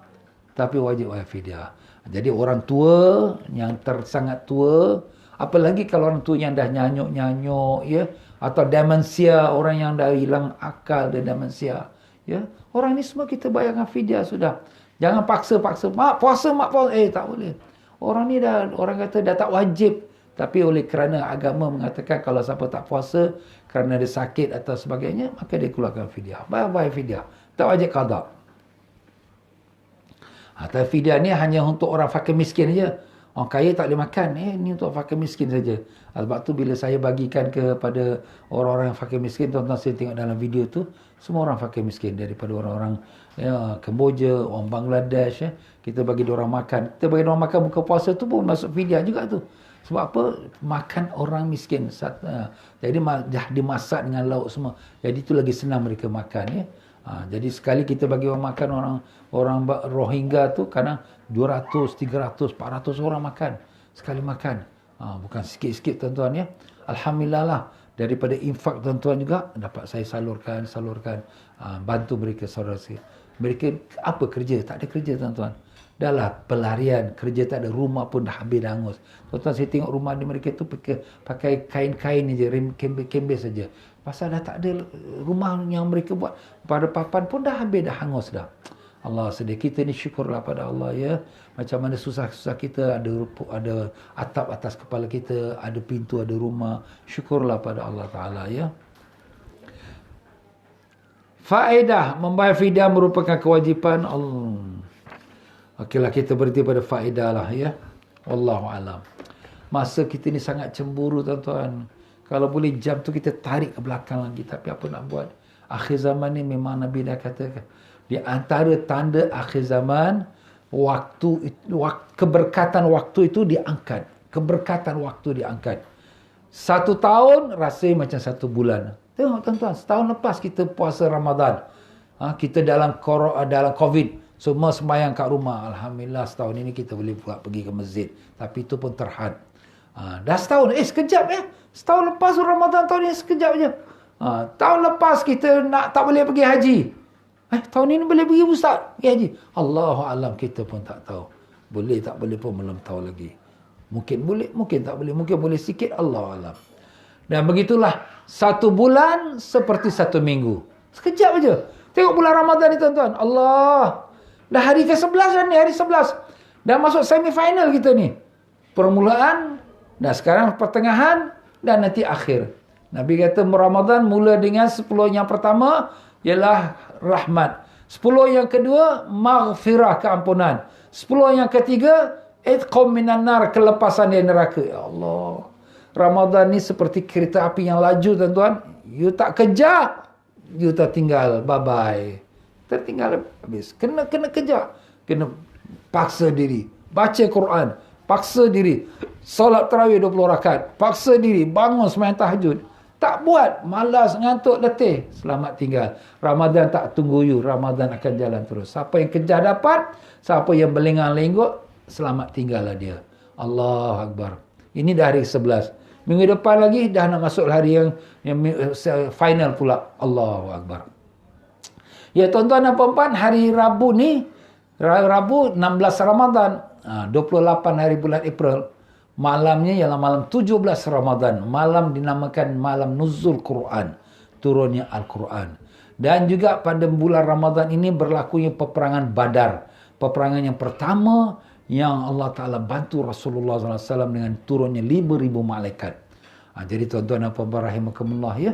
tapi wajib bayar fidyah. Jadi orang tua yang sangat tua, apalagi kalau orang tua yang dah nyanyuk-nyanyuk ya, atau demensia, orang yang dah hilang akal, dia demensia ya. Orang ni semua kita bayarkan fidyah sudah. Jangan paksa-paksa. Mak puasa. Tak boleh. Orang ni dah, orang kata dah tak wajib. Tapi oleh kerana agama mengatakan kalau siapa tak puasa kerana dia sakit atau sebagainya, maka dia keluarkan fidyah. Bayar fidyah. Tak wajib qada. Tapi fidyah ni hanya untuk orang fakir miskin saja. Orang kaya tak boleh makan. Ni untuk fakir miskin saja. Sebab tu bila saya bagikan kepada orang-orang yang fakir miskin, tuan-tuan saya tengok dalam video tu, semua orang fakir miskin. Daripada orang-orang Kemboja, orang Bangladesh ya. Kita bagi diorang makan. Kita bagi diorang makan buka puasa tu pun masuk fidyah juga tu. Sebab apa? Makan orang miskin. Jadi dah dimasak dengan lauk semua. Jadi itu lagi senang mereka makan ya. Jadi sekali kita bagi orang makan, orang Rohingya tu kadang 200, 300, 400 orang makan. Sekali makan. Bukan sikit-sikit tuan-tuan ya. Alhamdulillah lah. Daripada infak tuan-tuan juga dapat saya salurkan. Bantu mereka saudara saya. Mereka apa kerja? Tak ada kerja tuan-tuan. Dah lah pelarian. Kerja tak ada. Rumah pun dah habis, dah hangus. Tuan-tuan saya tengok rumah di mereka tu pakai kain-kain je. Kembes saja. Pasal dah tak ada rumah yang mereka buat. Pada papan pun dah habis, dah hangus dah. Allah sedih. Kita ni syukurlah pada Allah ya. Macam mana susah-susah kita ada atap atas kepala kita, ada pintu, ada rumah. Syukurlah pada Allah Ta'ala ya. Faedah membayar fidyah merupakan kewajipan Allah. Okeylah, kita berhenti pada faedah lah ya. Wallahu alam. Masa kita ni sangat cemburu tuan-tuan. Kalau boleh jam tu kita tarik ke belakang lagi. Tapi apa nak buat? Akhir zaman ni memang Nabi dah katakan. Di antara tanda akhir zaman, keberkatan waktu itu diangkat. Keberkatan waktu diangkat. 1 tahun rasanya macam 1 bulan. Tengok tuan-tuan, setahun lepas kita puasa Ramadan. Kita dalam COVID. Semua sembahyang kat rumah. Alhamdulillah setahun ini kita boleh pergi ke masjid. Tapi itu pun terhad. Dah setahun. Sekejap ya. Setahun lepas Ramadan tahun ini sekejap je. Tahun lepas kita tak boleh pergi haji. Tahun ini boleh pergi ustaz, pergi haji. Allahu alam, kita pun tak tahu. Boleh tak boleh pun belum tahu lagi. Mungkin boleh, mungkin tak boleh. Mungkin boleh sikit, Allahu alam. Dan begitulah 1 bulan seperti 1 minggu. Sekejap aja. Tengok bulan Ramadan ni tuan-tuan. Allah. Dah hari ke-11 dah ni, hari 11. Dah masuk semifinal kita ni. Permulaan, dan sekarang pertengahan, dan nanti akhir. Nabi kata Ramadan mula dengan 10 yang pertama ialah rahmat. 10 yang kedua maghfirah, keampunan. 10 yang ketiga itqam minan nar, kelepasan dari neraka. Ya Allah. Ramadan ni seperti kereta api yang laju tuan-tuan. You tak kejar, you tertinggal. Bye-bye. Tertinggal habis. Kena kejar. Kena paksa diri. Baca Quran. Paksa diri. Solat tarawih 20 rakaat. Paksa diri. Bangun sembahyang tahajud. Tak buat. Malas, ngantuk, letih. Selamat tinggal. Ramadan tak tunggu you. Ramadan akan jalan terus. Siapa yang kejar dapat. Siapa yang berlenggang-lenggok. Selamat tinggallah dia. Allahu Akbar. Ini dah hari 11. Minggu depan lagi dah nak masuk hari yang final pula. Allahu Akbar. Ya tuan-tuan dan puan-puan, hari Rabu ni, Rabu 16 Ramadan, 28 hari bulan April, malamnya ialah malam 17 Ramadan. Malam dinamakan malam nuzul Quran, turunnya Al-Quran. Dan juga pada bulan Ramadan ini berlakunya peperangan Badar. Peperangan yang pertama yang Allah Ta'ala bantu Rasulullah SAW dengan turunnya 5,000 malaikat. Jadi tuan-tuan dan puan-puan rahimakumullah ya,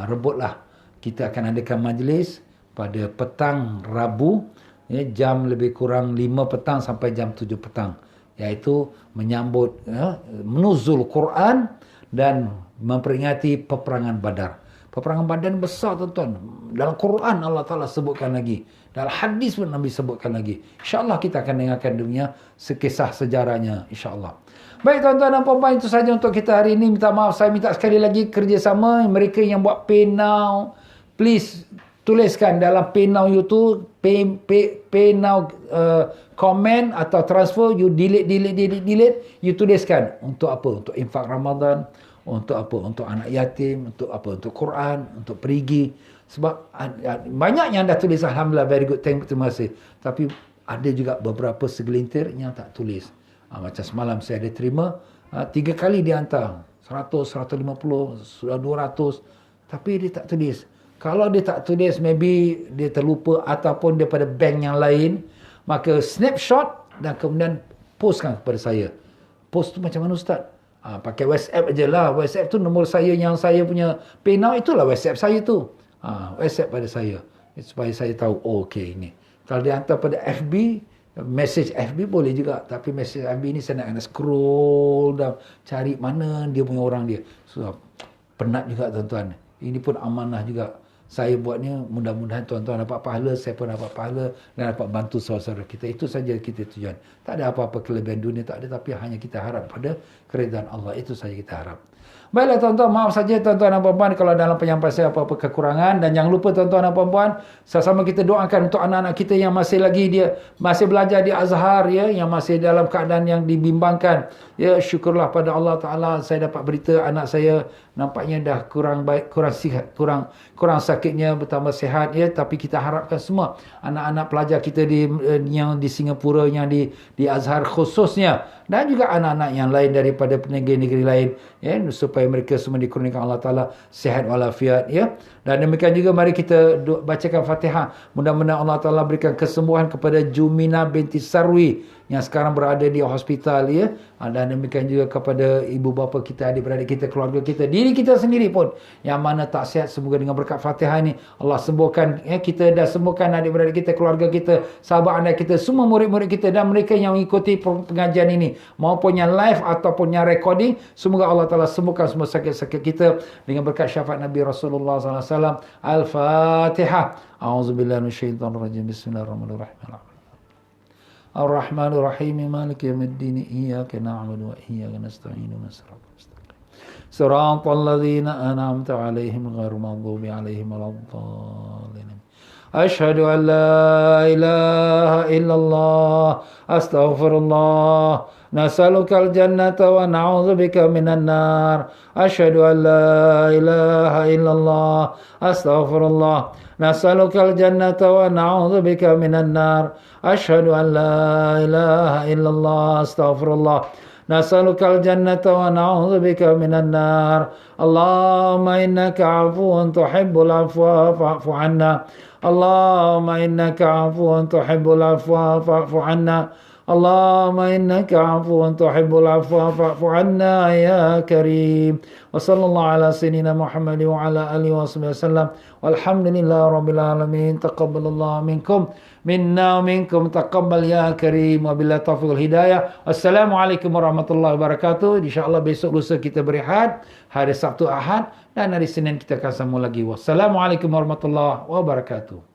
rebutlah. Kita akan adakan majlis pada petang Rabu, ya, jam lebih kurang 5 petang sampai jam 7 petang. Iaitu menyambut menuzul Quran dan memperingati peperangan Badar. Peperangan Badar besar tuan-tuan. Dalam Quran Allah Ta'ala sebutkan lagi. Dalam hadis pun Nabi sebutkan lagi. InsyaAllah kita akan dengarkan dunia sekisah sejarahnya. InsyaAllah. Baik tuan-tuan dan puan-puan, itu saja untuk kita hari ini. Minta maaf, saya minta sekali lagi kerjasama. Mereka yang buat PayNow, please tuliskan dalam PayNow you tu, PayNow comment atau transfer, you delete. You tuliskan. Untuk apa? Untuk infak Ramadan. Untuk apa? Untuk anak yatim. Untuk apa? Untuk Quran. Untuk perigi. Sebab banyak yang dah tulis, alhamdulillah, very good, terima kasih. Tapi ada juga beberapa segelintir yang tak tulis. Macam semalam saya ada terima 3 kali dia hantar 100, 150, sudah 200, tapi dia tak tulis. Kalau dia tak tulis, maybe dia terlupa ataupun daripada bank yang lain, maka snapshot dan kemudian postkan kepada saya. Post tu macam mana Ustaz? Pakai WhatsApp je lah. WhatsApp tu nombor saya yang saya punya PayNow, itulah WhatsApp saya tu. WhatsApp pada saya supaya saya tahu, oh okey ini. Kalau dia hantar pada FB, message FB boleh juga, tapi message FB ni saya nak kena scroll down, cari mana dia punya orang dia. So, penat juga tuan-tuan. Ini pun amanah juga. Saya buatnya, mudah-mudahan tuan-tuan dapat pahala, saya pun dapat pahala dan dapat bantu saudara-saudara kita. Itu saja kita tujuan. Tak ada apa-apa kelebihan dunia, tak ada, tapi hanya kita harap pada keridaan Allah. Itu saja kita harap. Baiklah tuan-tuan, maaf saja tuan-tuan dan puan-puan kalau dalam penyampaian saya apa-apa kekurangan. Dan jangan lupa tuan-tuan dan puan-puan, sama-sama kita doakan untuk anak-anak kita yang masih lagi masih belajar di Azhar, ya, yang masih dalam keadaan yang dibimbangkan. Ya, syukurlah pada Allah Ta'ala, saya dapat berita anak saya nampaknya dah kurang baik, kurang sihat, kurang sakitnya, bertambah sihat, ya. Tapi kita harapkan semua anak-anak pelajar kita yang di Singapura, yang di Azhar khususnya, dan juga anak-anak yang lain daripada negeri-negeri lain, ya, supaya mereka semua dikurniakan Allah Ta'ala sihat walafiat, ya. Dan demikian juga mari kita bacakan Fatihah. Mudah-mudahan Allah Ta'ala berikan kesembuhan kepada Jumina binti Sarwi yang sekarang berada di hospital, ya. Dan demikian juga kepada ibu bapa kita, adik-beradik kita, keluarga kita, diri kita sendiri pun yang mana tak sihat. Semoga dengan berkat Fatihah ini Allah sembuhkan, ya. Kita dah sembuhkan adik-beradik kita, keluarga kita, sahabat anak kita, semua murid-murid kita dan mereka yang mengikuti pengajian ini maupun yang live ataupun yang recording. Semoga Allah Ta'ala sembuhkan semua sakit-sakit kita dengan berkat syafaat Nabi Rasulullah SAW. Al-Fatihah. A'udzubillahi minasyaitonirrajim. Bismillahirrahmanirrahim. Ar-Rahmanir-Rahim. Maliki yaumiddin. Iyyaka na'budu wa iyyaka nasta'in. Siratal ladzina an'amta 'alaihim ghairil maghdubi 'alaihim waladdallin. Asyhadu an la ilaha illallah. Astaghfirullah. Nas'alukal jannata wa na'udzubika minan nar. Asyhadu an la ilaha illallah. Astaghfirullah. Nas'alukal jannata wa na'udzubika minan nar. Asyhadu an la ilaha illallah. Astaghfirullah. Nas'alukal jannata wa na'udzubika minan nar. Allahumma innaka 'afuwun tuhibbul 'afwa fa'fu 'anna. Allahumma innaka 'afuwun tuhibbul 'afwa fa'fu 'anna. Allahumma innaka afuwun tuhibbul afwa fa'fu 'anna ya karim. Wa sallallahu ala sayyidina Muhammad wa ala alihi wasallam. Walhamdulillahi rabbil alamin. Taqabbalallahu minkum minna wa minkum taqabbal ya karim. Wabillahi taufiq wal hidayah. Wassalamualaikum warahmatullahi wabarakatuh. Insyaallah besok lusa kita berehat, hari Sabtu Ahad, dan hari Senin kita akan sambung lagi. Wassalamualaikum warahmatullahi wabarakatuh.